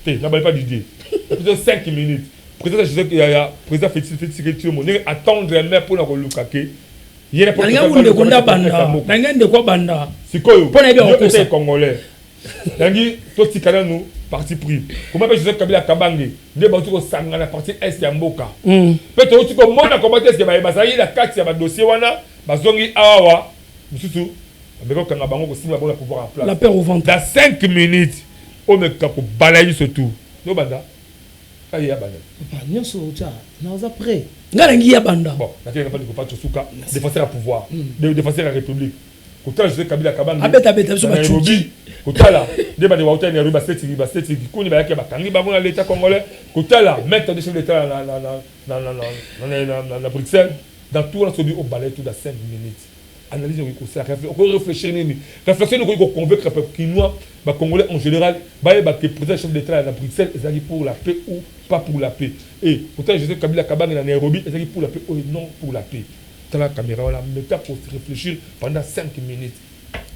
N'avez pas d'idée. Plutôt 5 minutes. Président Joseph président fait tout le monde attendre mais pour la relukake Nanga munde konda banda. Nanga nde kwa banda. Sikoyo. Pona bien au Conseil congolais. Nangi to tikana nous parti pris. Comment Joseph Kabila Kabange ne ba tuko sanga na partie est ya mboka. Peut-être aussi comme mona comment est-ce que ba bazali la carte ya ba dossier wana bazongi awa mususu beko kanga bango ko simba bona pouvoir en place. La paix au ventre. Dans 5 minutes on me kako balayer ce tout. No banda. Ayi ya banda. Nyonso cha na oza prêt. Ngarangi ya banda. Bon, la télé n'a pas de pas Tsuka, défenseur à pouvoir, défenseur à la République. Kotala Joseph Kabila Kabange. Abeta so ba chuki. Kotala, débat de Wauta na Ruba Seti kuni ba yake bakangi ba mona l'état congolais. Kotala, mettre des chefs d'état na Bruxelles dans tout la sobi au balai tout dans 5 minutes. Analyse au ça réfléchir nini. Réfléchir nous convaincre le peuple chinois, ba congolais en général, ba que président chef d'état na Bruxelles est pour la paix ou pas pour la paix. Et pourtant Joseph Kabila Kabange na Nairobi est pour la paix ou non pour la paix. Dans la caméra on a mis pour réfléchir pendant 5 minutes.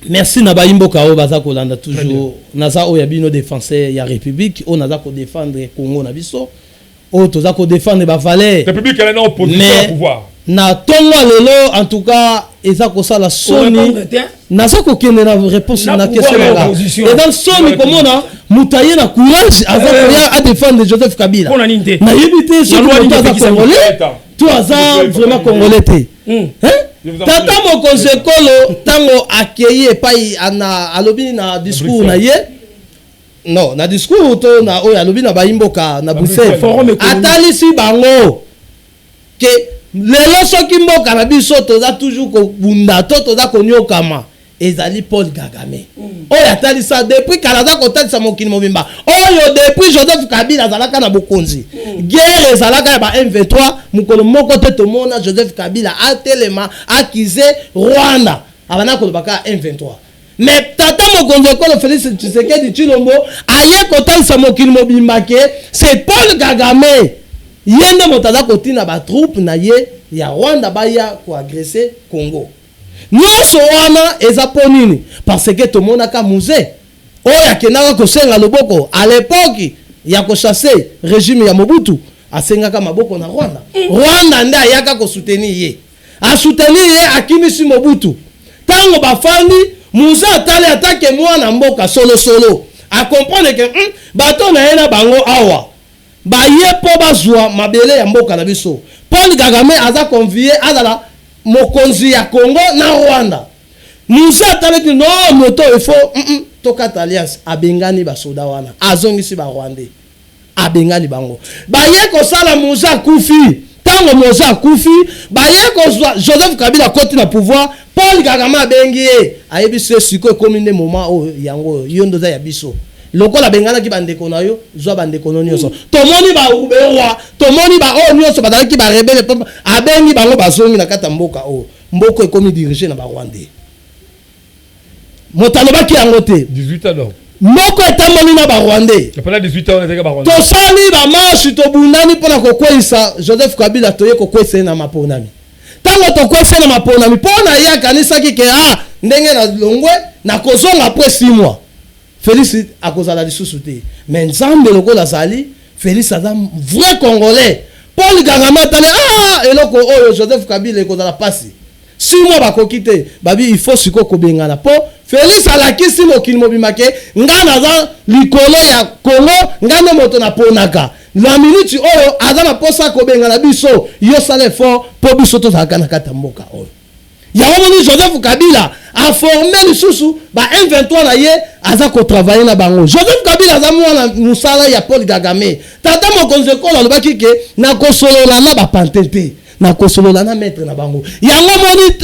Merci na baimboka o baza ko landa toujours naza o ya bino défenseur ya République o naza ko défendre Congo na biso o toza ko défendre ba valeur République elle est en opposition au pouvoir. Na tongo lelo en tout cas eza ko sala soni naza ko kende na réponse na question là et dans soni comment na mutaye na courage aza ko ya à défendre Joseph Kabila na yebité sur le congolais toi aza vraiment congolais te tata mokonzi ekolo tango akeye epai na alobi na discours na ye non na discours to na oyo alobi na baimboka na Bruxelles atalisi bango ke lelo soki mboka na biso toza toujours kobunda to toza konyokama ezali Paul Kagame oyo atalisa depuis kala aza kotalisa mokili mobimba oyo depuis Joseph Kabila azalaka na bokonzi guerre ezalaka ya ba M23 mokolo moko te tomona Joseph Kabila atelema akize Rwanda abana kolobaka M23 mais tata mokonzi ekolo Félix Tshisekedi Tshilombo aye kotalisa mokili mobimba ke c'est Paul Kagame yende motaza kotina ba troupe na ye ya Rwanda baya ko agresser Congo. Nyonso wana eza po nini parce que tomonaka musée oyo akenaka kosenga loboko à l'époque ya kochasser régime ya Mobutu asengaka maboko na Rwanda. Rwanda nde ayaka kosoutenir ye asoutenir ye akimisi Mobutu tango bafandi musée atali atake mwana mboka solo a comprendre que bato na yena bango awa baye po bazwa mabele ya mboka na biso. Paul Kagame aza convié azala mokonzi ya Congo na Rwanda. Nous attendons que non moto il faut tokata alliance abengani ba soda wana azongisi ba Rwandais abengani bango baye ko sala muza kufi tango muza kufi baye ko Joseph Kabila koti na pouvoir Paul Kagame abengi ayebise siko komine moment o yango yondo za ya biso lokola bengana ki bandeko na yo zwa bandeko no nyonso tomoni ba ubewa tomoni ba o nyonso badaki ki ba rebelle abengi bango bazongi na kata mboka o mboko ekomi diriger na ba Rwandais motalo baki yango te 18 ans donc moko etamboli na ba Rwandais pendant 18 ans on était ba Rwandais tosali ba marche to bundani pona kokwisa Joseph Kabila toye kokwisa na maponami tango tokwisa na maponami pona ya kanisa ki ke ndenge na longwe na kozonga après 6 mois Félix a kozala lisusu te mais nzambe lokola zali Félix aza vrai congolais Paul Kagame tale eloko oyo Joseph Kabila kozala pasi 6 mois bakoki te babi il faut siko kobengana po Félix alakisi mokili mobimake nga naza likolo ya Congo ngane moto na ponaka la minute oyo aza na posa kobengana biso yo sale fort po biso tozalaka na kata mboka oyo Yawoni Joseph Kabila a formé le sous ba M23 na ye aza ko travailler na bango. Joseph Kabila aza mwana musala ya Paul Kagame. Tata mokonzi ko la lobaki ke na kosolola na ba pantete. Na kosolola na maître na bango. Yango moni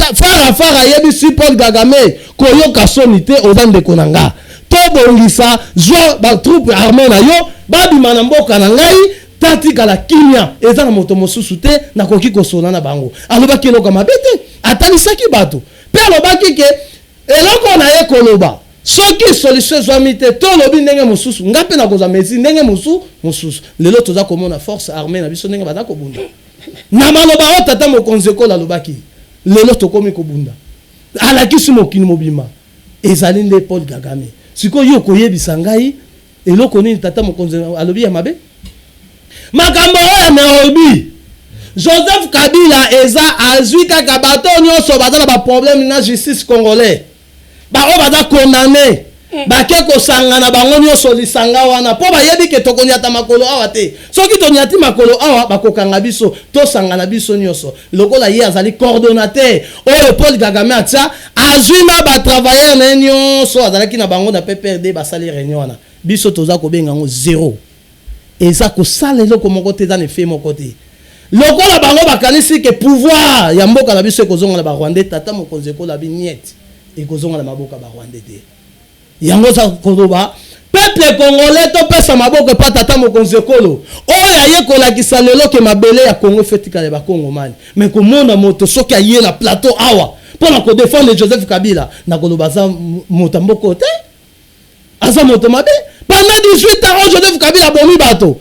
fara yebisi Paul Kagame koyoka sonité ozande konanga. To bongisa zo ba troupe armée na yo ba bimana mboka na ngai tati kala kimia eza na moto mosusu te na koki kosola na bango. Alobaki eloko mabete atalisaki bato pe alobaki ke eloko na ye koloba soki solution zwami te to lobi ndenge mosusu ngape na kozwa mezi ndenge mosusu lelo toza komona force armée na biso ndenge bana kobunda na maloba o tata mokonzi ko la lobaki lelo tokomi kobunda alakisi mokini mobima ezali nde Paul Kagame siko yo koyebisa ngai eloko nini tata mokonzi alobi ya mabe makambo ya Nairobi Joseph Kabila eza azui kaka bato nyonso baza na ba problème na justice congolais ba o baza condamné ba ke ko sangana bango nyonso lisanga wana po ba yebi ke tokonyata makolo awa te soki tonyati makolo awa bakokanga biso to sangana biso nyonso lokola ye azali coordonnateur oyo Paul Kagame atia azui ma ba travailleur na nyonso azalaki na bango na PPRD basali réunion wana biso toza ko benga ngo zéro eza ko sala eloko moko te za ne fe moko te lokola bango bakanisi ke pouvoir ya mboka na biso ekozonga na ba Rwandais tata mokonzi ekola binyet ekozonga na maboka ba Rwandais te yango za koloba peuple congolais to pesa maboka pa tata mokonzi ekolo oyo ayekola kisa lelo ke mabele ya Congo fetika le ba Congomani mais komona moto soki aye na plateau awa pona ko défendre Joseph Kabila na koloba za moto mboko te aza moto mabe pendant 18 ans Joseph Kabila bomi bato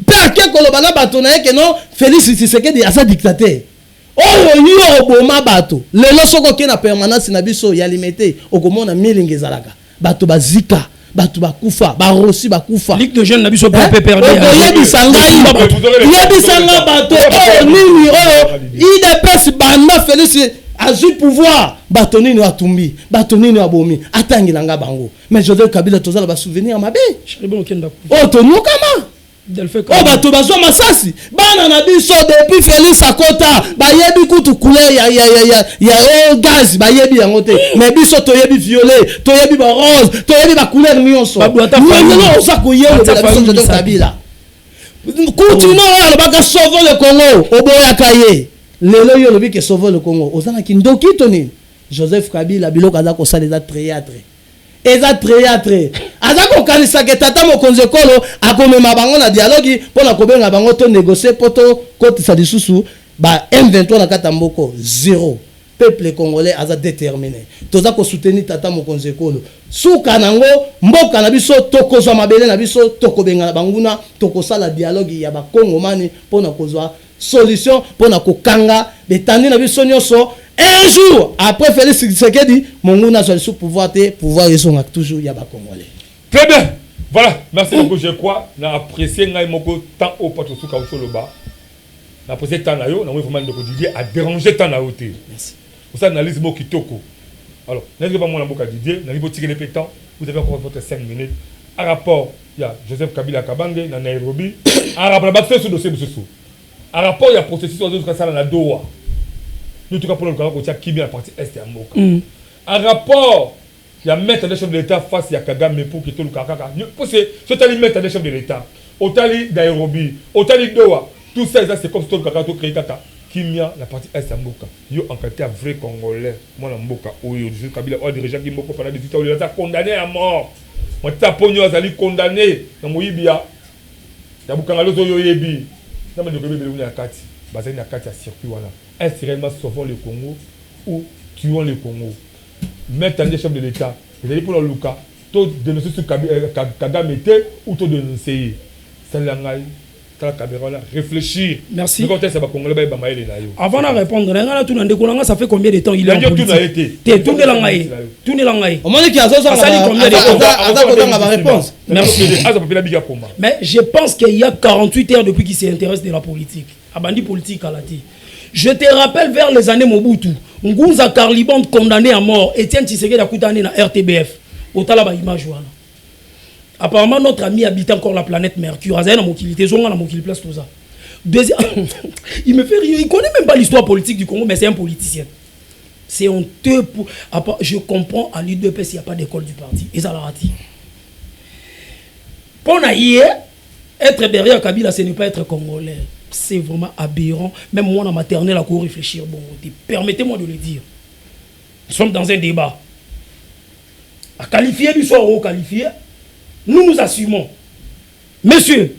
pe ake koloba na bato na yeke non Félix Tshisekedi asa dictateur oyo yo oboma bato lelo soko ke na permanence na biso ya limité okomona milingi ezalaka bato bazika bato bakufa barosi bakufa ligue de jeunes na biso PPRD yebisanga bato oyo nini oyo IDPS banda Félix azui pouvoir bato nini atumbi bato nini abomi atangilanga bango mais Joseph Kabila tozala ba souvenir mabe oyo tonyokama oh bato bazwa masasi bana na biso depuis Félix akota bayebi kutu couleur ya gaz bayebi yango te mais biso toyebi violet toyebi ba rose toyebi ba couleur nyonso non osa koyelo de la biso de Kabila continue ala baka sauver le Congo oboyaka ye lelo yo lobi ke sauver le Congo ozana kindoki toni Joseph Kabila biloko aza ko sala za théâtre eza théâtre aza ko kanisa ke tata mokonzi ekolo akomema bango na dialogue pona kobenga bango to négocier poto kotisa lisusu ba M23 na kata mboko zéro peuple congolais aza déterminé toza ko soutenir tata mokonzi ekolo suka nango mboka na biso tokozwa mabele na biso tokobenga na banguna tokosala dialogue ya ba Kongomani pona kozwa solution pona kokanga betandi na biso nyonso. Un jour, après Félix Tshisekedi, mon a sous pouvoir, pouvoir ils sont toujours Yaba Congolais. Très bien. Voilà. Merci beaucoup. Je crois. Na apprécié ngai moko tant au pato suka au soloba. Na apprécié tant na yo. Na moi vraiment de Didier a dérangé tant na oté. Merci. Vous savez analyse mo kitoko. Alors, n'allez pas mon boka Didier. N'allez pas tirer les pétants. Vous avez encore votre 5 minutes. Un rapport, il y a Joseph Kabila Kabange na Nairobi. Un rapport là-bas sur dossier monsieur. Un rapport il y a processus sur d'autres ça na Doha. Nous, en tout cas, pour le cas, on tient qui bien la partie est et Amboka. Un rapport, il y a mettre des chefs de l'État face à Kagame pour que tout le Kaka. C'est tali mettre des chefs de l'État. Au tali Nairobi, au tali Doha. Tout ça, c'est comme tout le Kaka, tout créé Kaka. Kimia, la partie est Amboka. Yo, en qualité, un vrai Congolais. Moi, Amboka, Joseph Kabila, dirigeant qui m'a pendant 18 ans, il a condamné à mort. Moi, Taponio, il a condamné. Dans Moïbia, il y a beaucoup de choses qui yebi. Dans mon document, il y a Kati. Basé na Kati à circuit, voilà. Est-ce réellement sauvons le Congo ou tuons le Congo? Mettre des chefs de l'État, vous allez pour le Luka, tout dénoncer sur Kagame ou tout dénoncer. C'est la caméra, réfléchir. Merci. Avant de répondre, ça fait combien de temps il est en politique? Tout est langaï. On m'a dit qu'il y a combien de temps? Merci. Mais je pense qu'il y a 48 heures depuis qu'il s'intéresse de la politique. Abandi politique à la tête. Je te rappelle vers les années Mobutu, Ngunza Karliban condamné à mort, Etienne Tshisekedi a condamné à RTBF. Au talaba image wana. Apparemment notre ami habite encore la planète Mercure. Azaï na mokilité, zonga na mokili place tout ça. Deuxième, il me fait rire, il connaît même pas l'histoire politique du Congo, mais c'est un politicien. C'est honteux pour. Je comprends à l'UDPS s'il n'y a pas d'école du parti. Et ça l'a raté. Pour être derrière Kabila, ce n'est pas être congolais. C'est vraiment aberrant. Même moi, dans ma maternelle, à quoi réfléchir. Bon, permettez-moi de le dire. Nous sommes dans un débat. À qualifier du soir ou qualifier, nous assumons. Monsieur,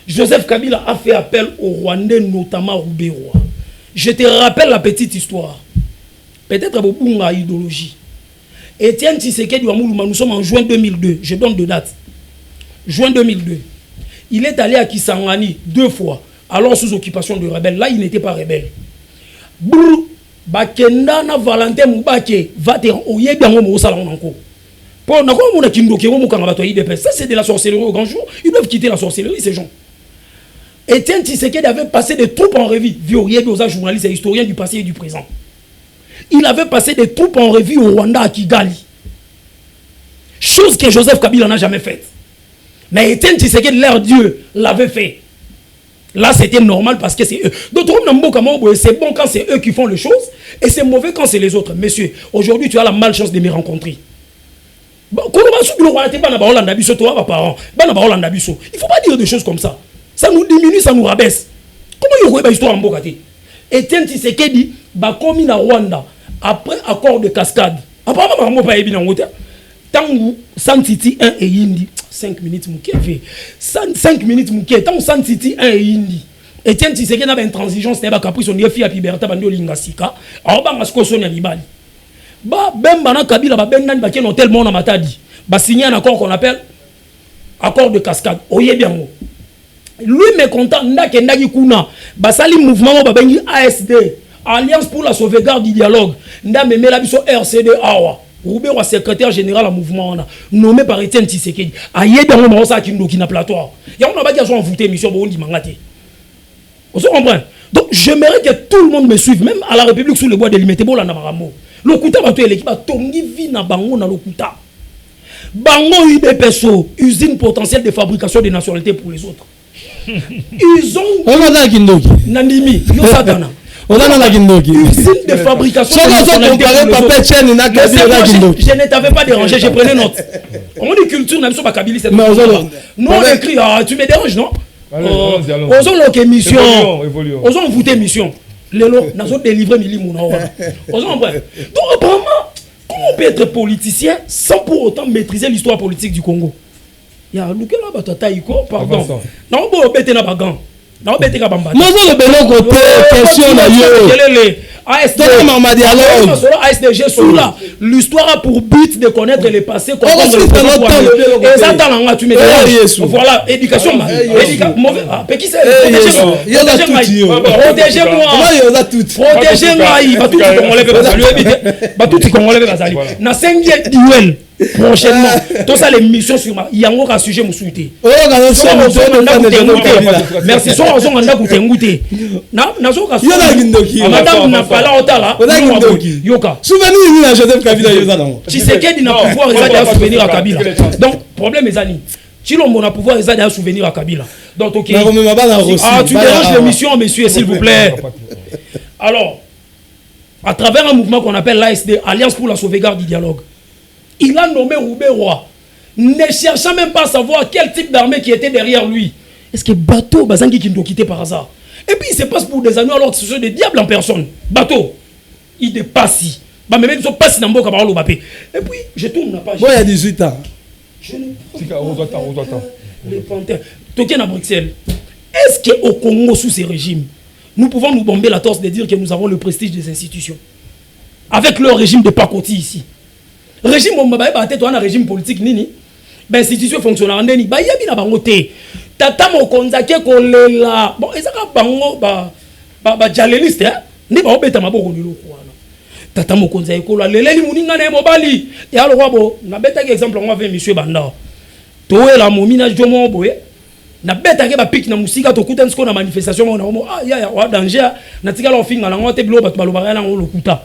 Joseph Kabila a fait appel aux Rwandais, notamment au Roubaix-Roi. Je te rappelle la petite histoire. Peut-être beaucoup de idéologie. Etienne Tshisekedi Wamoulouma, nous sommes en juin 2002. Je donne deux dates. Juin 2002. Il est allé à Kisangani 2 fois, alors sous occupation de rebelles. Là, il n'était pas rebelle. Brrr, Bakenda na Valentin Moubake va te oyebi yango mo salon encore. Pour na ko mona kindoki mo kanga bato IDPS. Ça c'est de la sorcellerie au grand jour. Ils doivent quitter la sorcellerie ces gens. Etienne Tshisekedi avait passé des troupes en revue. Viorier Doza, journaliste et historien du passé et du présent. Il avait passé des troupes en revue au Rwanda, à Kigali. Chose que Joseph Kabila n'a jamais faite. Mais Etienne Tshisekedi, leur Dieu, l'avait fait. Là, c'était normal parce que c'est eux. D'autres, c'est bon quand c'est eux qui font les choses et c'est mauvais quand c'est les autres. Messieurs, aujourd'hui, tu as la malchance de me rencontrer. Il ne faut pas dire des choses comme ça. Ça nous diminue, ça nous rabaisse. Comment il y a une histoire en Bokati? Etienne Tshisekedi, comme na Rwanda, après accord de cascade, après, Tangu Santiti 1 et Indi 5 minutes mouké 5 minutes mouké Tangu Santiti 1 et Indi Etienne Tshisekedi na ben transigeance na ba caprice on yefi ya Piberta bando lingasika alors ba ngasko sonia libali ba bemba na Kabila ba benani ba ken hôtel mona matadi ba signer un accord qu'on appelle accord de cascade oye bien mo lui mécontent ndake ndaki kuna ba sali mouvement ba bengi ASD Alliance pour la sauvegarde du dialogue nda memela biso RCD awa Roubé wa secrétaire général à mouvement nommé par Etienne Tshisekedi. Aïe dans le ça qui nous qui n'a platoire. Il y a on a pas dit envoûté mission pour dit mangate. On se comprend. Donc j'aimerais que tout le monde me suive même à la République sous le bois délimité bon là na maramo. Le kuta ba to l'équipe tongi vi na bango na le kuta. Bango UDPSO, usine potentielle de fabrication des nationalités pour les autres. Ils ont on a dans Kindoki. Nandimi, yo satana. On a dans la Kindoki. Usine de fabrication de nationalités pour les autres. Je ne t'avais pas dérangé, je prenais note. On dit culture, n'a pas Kabili cette. Nous on écrit, tu me déranges, non? Osons l'autre émission. Osons voter émission. Les lots, nous avons délivré Mili Mouna. Osons en vrai. Donc apparemment, comment on peut être politicien sans pour autant maîtriser l'histoire politique du Congo? Il y a Loukela Batataïko, pardon. Non, on peut être na bagan. Non, mais t'es capable. Moi, je vais côté question na yo. ASD, ASDG sous là. L'histoire a pour but de connaître les passés, comprendre le présent. Et ça, t'as tu mets voilà, éducation. Protégez-moi. Protégez-moi. Il va tout na 5e duel. Prochainement, tout ça les missions sur ma yango ka sujet mo souhaité. Merci so on anda kutenguté. Na zo ka madame na pala otala. Yoka. Souvenir na Joseph Kabila yoza nango. Tshisekedi na pouvoir résider à souvenir à Kabila. Donc problème les amis. Chilombo na pouvoir résider à souvenir à Kabila. Donc OK. Ah tu déranges l'émission monsieur s'il vous plaît. Alors à travers un mouvement qu'on appelle l'ASD, Alliance pour la sauvegarde du dialogue. Il a nommé Roubé roi, ne cherchant même pas à savoir quel type d'armée qui était derrière lui. Est-ce que bateau, Bazangi qui nous quitté par hasard? Et puis il se passe pour des années alors que ce sont des diables en personne. Bateau, il dépasse. Bah, mais même ils passent dans le cabaret au Bapé. Et puis je tourne la page. Moi il y a 18 ans. Je ne les panthères. Token à Bruxelles. Est-ce qu'au Congo, sous ces régimes, nous pouvons nous bomber la torse de dire que nous avons le prestige des institutions? Avec leur régime de pacotille ici. Régime on a régime politique nini ben institution fonctionnaire ndeni ba yabi na bango te tata mokonza ke kolela bon ezaka bango ba jaleliste ndi ba obeta maboko ni lokwana tata mokonza ekola leleli muninga na mobali ya lo bo na beta ke exemple on va monsieur banda to la momina jomo boye na beta ke ba pic na musika to kuta nsko na manifestation on ah ya wa danger na tikala ofinga na ngote bilo bato balobaka na ngolo kuta.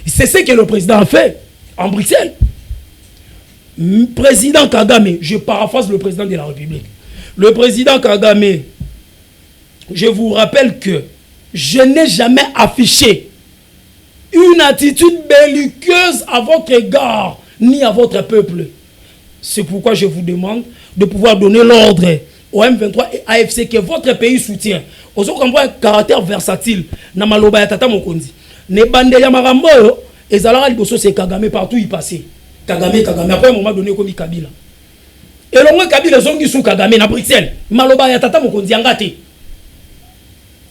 C'est ce que le président a fait en Bruxelles. Président Kagame, je paraphrase le président de la République. Le président Kagame, je vous rappelle que je n'ai jamais affiché une attitude belliqueuse à votre égard, ni à votre peuple. C'est pourquoi je vous demande de pouvoir donner l'ordre au M23 et AFC que votre pays soutient. Aux autres, un caractère versatile. Namaloba ya tata mokonzi. Ne bande ya marambo. Et Zalara Liboso c'est Kagame partout il passait. Kagame. Après un moment donné comme Kabila. Et l'on Kabila zongi sous Kagame na Bruxelles. Maloba ya tata mokonzi yangate.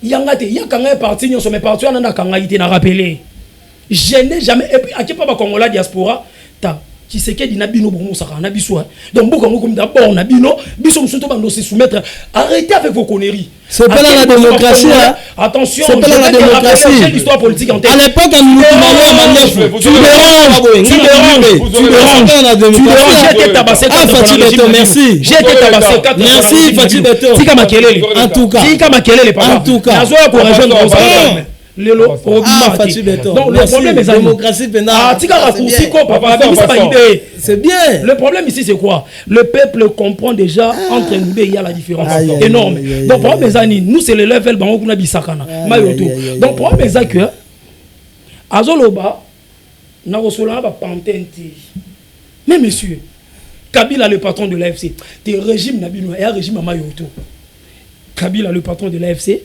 Yangate. Ya kanga parti nyo sommet parti on a kanga ité na rappelé. Je n'ai jamais et puis à qui pas Congola diaspora ta qui sait que dina bino bon ça na biso donc beaucoup comme d'abord na bino biso muso to bando se soumettre arrêtez avec vos conneries c'est pas la démocratie attention c'est pas la démocratie l'histoire politique en tête à l'époque tu déranges j'ai été tabassé Fatih Beto merci j'ai été tabassé merci Fatih Beto tika makelele en tout cas tika makelele papa en tout cas nazo ko rejoindre Lelo, Fatih Beto. Donc le problème est démocratie pénale. C'est bien. Le problème ici c'est quoi? Le peuple comprend déjà entre nous deux il y a la différence énorme. Donc pour mes amis, nous c'est le level bango kuna bisakana. Mayoto. Donc pour mes amis que Azoloba na rosola ba pantenti. Mais monsieur, Kabila le patron de l'AFC, tes régimes nabino et un régime à Mayoto. Kabila le patron de l'AFC.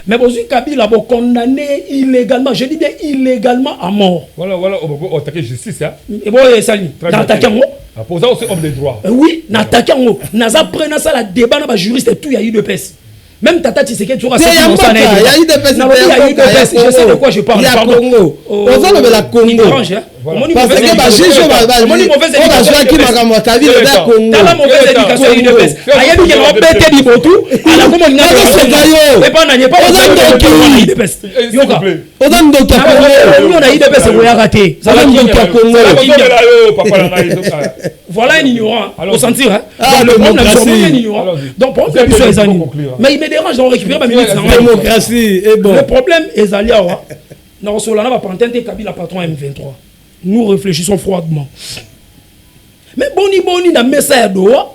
Mais bon, Kabila a condamné illégalement, je dis bien illégalement à mort. Voilà, on attaque justice. Et bon, ça dit, n'attaquez moi. Pour ça, c'est homme de droit. Oui, n'attaquez moi. N'a pris ça la débat, n'a pas juriste et tout, il y a eu de peste. Même Tata Tshisekedi, tu vois, c'est il y a eu des peste. Je sais de quoi je parle. Il y a Congo. On a le Congo. Parce que les juges ont qui m'a dit Kabila est Congo. T'as la mauvaise éducation, il y a eu de peste. Il y a eu des bêtes qui sont tout. Il y a comment il y a mais pas n'a pas il y a des pestes. Yoga. On a d'autres Congo. On a eu des pestes, on a raté. Ça va d'autres Congo. Voilà un ignorant. Au sentir hein. Le problème c'est un ignorant. Donc pour que tu sois les amis. Mais il me dérange de récupérer ma minute. Démocratie est bon. Le problème est Aliawa. Dans Solana va prendre Kabila patron M23. Nous réfléchissons froidement. Mais boni na mesa ya doa,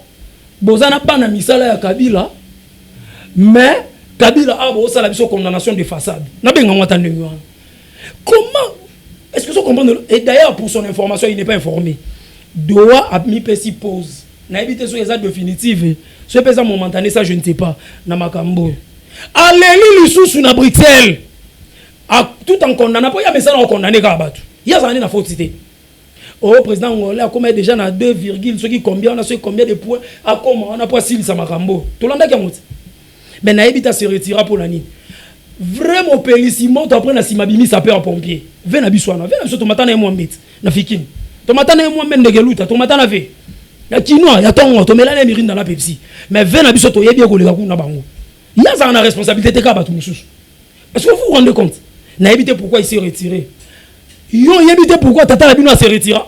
bozana pas na misala ya Kabila, mais Kabila a beau ça la condamnation de façade. Na benga ngwata ndenge. Comment est-ce que vous comprenez? Et d'ailleurs pour son information, il n'est pas informé. Doa a mis petit pause. Na évité sur les actes définitifs. Ce pesant momentané ça je ne sais pas na makambo. Aleli lisusu na Bruxelles. Tout en condamnant pas il y a message en condamné ka batu. Il y a ça na faute cité. Oh président on a combien déjà na 2, ce qui combien on a combien de points à comment on a pas s'il ça makambo. Tout l'anda qui monte. Mais na évité se retira pour la nuit. Vraiment pélissimo tu après na simabimi ça peur pompier. Vena biswana, vena so tomata na moi mbit. Na fikini. Tomata na moi mendegeluta, tomata na ve. Ya kinoa ya tongo to melana mirinda na Pepsi. Mais vena biso to yebi ko le kuna bango. Il y a ça une responsabilité ka batu mususu. Est-ce que vous vous rendez compte? Na évité pourquoi il s'est retiré. Yo évité pourquoi Tata Labino s'est retiré.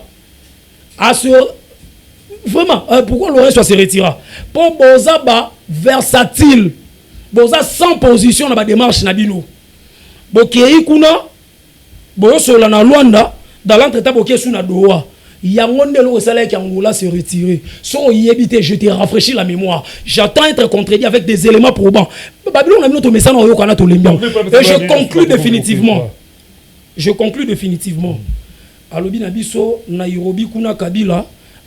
Vraiment pourquoi Laurent soit se retira? Pour boza ba versatile. Boza sans position na ba démarche na bino. Bokei kuna boyo sola na Luanda dans l'entretien bokei sous na doa. Yangonde le salaire qui Angola s'est retiré. So yébité, je te rafraîchis la mémoire. J'attends être contredit avec des éléments probants. Babylone a mis notre message en Yokana to Lembian. Et je conclue définitivement. Je conclue définitivement. Alobi Nabiso, Nairobi Kuna Kabila,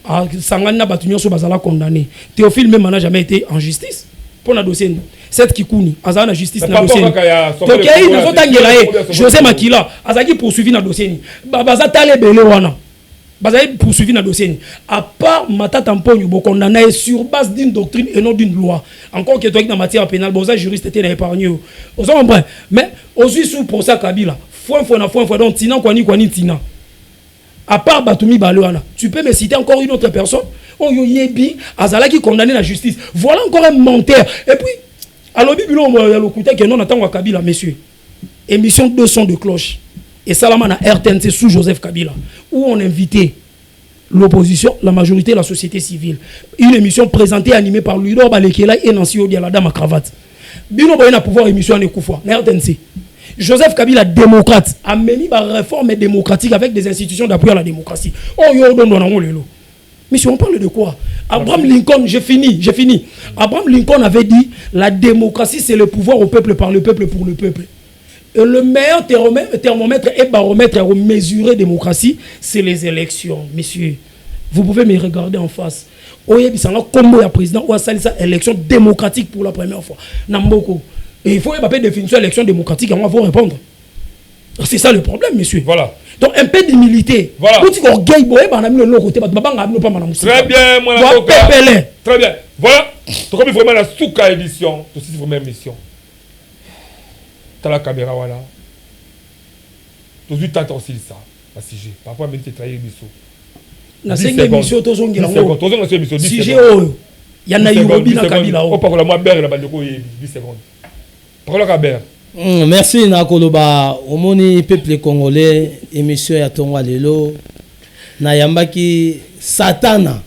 à Sangana Batunyoso Bazala condamné. Théophile même n'a jamais été en justice. Pour la dossier. Cette Kikouni, Azana justice na dossier. Donc il nous faut José Makila, Azaki poursuivi na dossier. Babaza Tale Belewana. Bazaï poursuivi dans le dossier. À part Matata Mponyo, bon condamné sur base d'une doctrine et non d'une loi. Encore que toi dans matière pénale, bon ça juriste était épargné. Vous comprenez? Mais aussi sous procès Kabila, fois donc Tina Kwani Tina. À part Batumi Baloana, tu peux me citer encore une autre personne? Oh Yebi, Azala qui condamné la justice. Voilà encore un menteur. Et puis, alors Bibilon, il y a le côté que non attend Kabila, messieurs. Émission 200 de cloche. Et Salama na RTNC sous Joseph Kabila, où on invitait l'opposition, la majorité de la société civile. Une émission présentée et animée par Ludo Balekela et Nancy Odia, la dame à cravate. Bino Boyena pouvoir émission en Koufoua, na RTNC. Joseph Kabila, démocrate, a mené par réforme démocratique avec des institutions d'appui à la démocratie. Oh yo, monsieur, on parle de quoi? Abraham Lincoln, j'ai fini. Abraham Lincoln avait dit, la démocratie c'est le pouvoir au peuple par le peuple pour le peuple. Et le meilleur thermomètre et baromètre pour mesurer démocratie, c'est les élections, messieurs. Vous pouvez me regarder en face. Oye bisanga combo ya président ou ça élection démocratique pour la première fois. Namboko. Et il faut une définition d'élection démocratique, on va vous répondre. C'est ça le problème, messieurs. Voilà. Donc un peu d'humilité. Voilà. Très bien, moi très bien. Voilà. Donc comme vraiment la souka édition, c'est vraiment mission. La caméra voilà tout de suite aussi ça la sujet parfois même c'est trahir biso na sengi émission tozongi la ngo tozongi émission 10 sujet secondes oyo ya Nairobi na Kabila o pakola mwa bere na bandeko 10 secondes pakola ka bere. Merci na koloba omoni peuple congolais émission ya tonga lelo na yambaki satana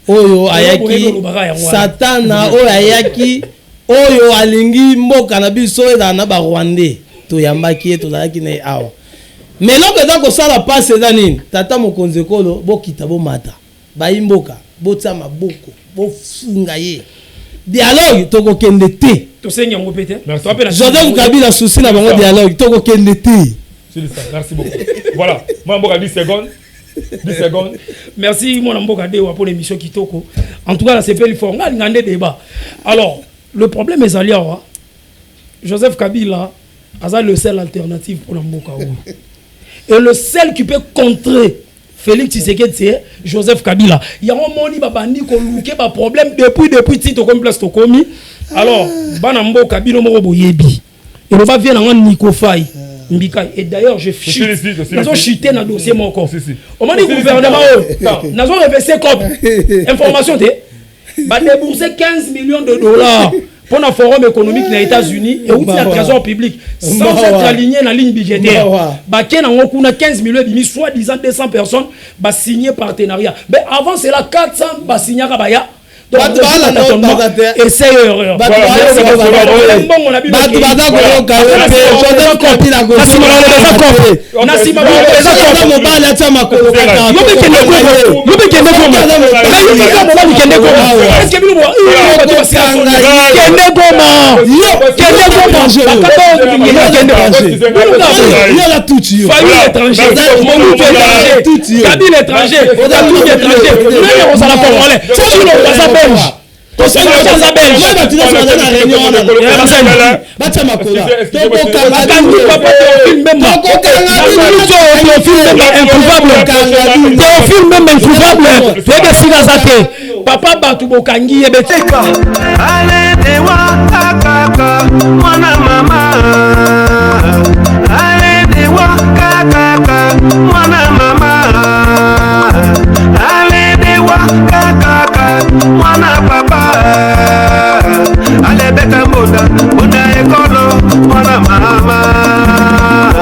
oyo ayaki satana oyo ayaki oyo alingi mboka na biso eza na ba Rwandais to yambaki to zalaki na awa mais loko za ko sala passe za nini tata mokonzi kolo bokita bo mata bayimboka botsa maboko bofunga ye dialogue toko kende te to sengi ngo pete Joseph Kabila souci na bango dialogue toko kende te. Merci beaucoup. Voilà, moi mboka 10 secondes. 10 secondes. Merci mon mboka dewa pour l'émission Kitoko. En tout cas la CPL fort ngande débat. Alors, le problème est allé Joseph Kabila a le seul alternative pour la mboka. Et le seul qui peut contrer Félix Tshisekedi c'est Joseph Kabila. Il y a un moni babandi ko luke ba problème depuis tito comme place to komi. Alors, bana mboka bino moko boyebi. Et on va venir en Nico Faye. Et d'ailleurs, je chute. Nous avons chuté dans le dossier mon corps. On m'a dit gouvernement, nous avons reversé comme information, va débourser 15 millions de dollars pour un forum économique dans les États-Unis et où il y a un trésor public sans être aligné dans la ligne budgétaire. On a 15 millions de soi-disant 200 personnes signer partenariat. Mais avant, c'est la 400 signer à donc, essaye erreur. Papa Batu Bokangi ebeteka ale dewa kaka mwana mama ale dewa kaka mwana mama ale dewa kaka mwana papa ale beta moda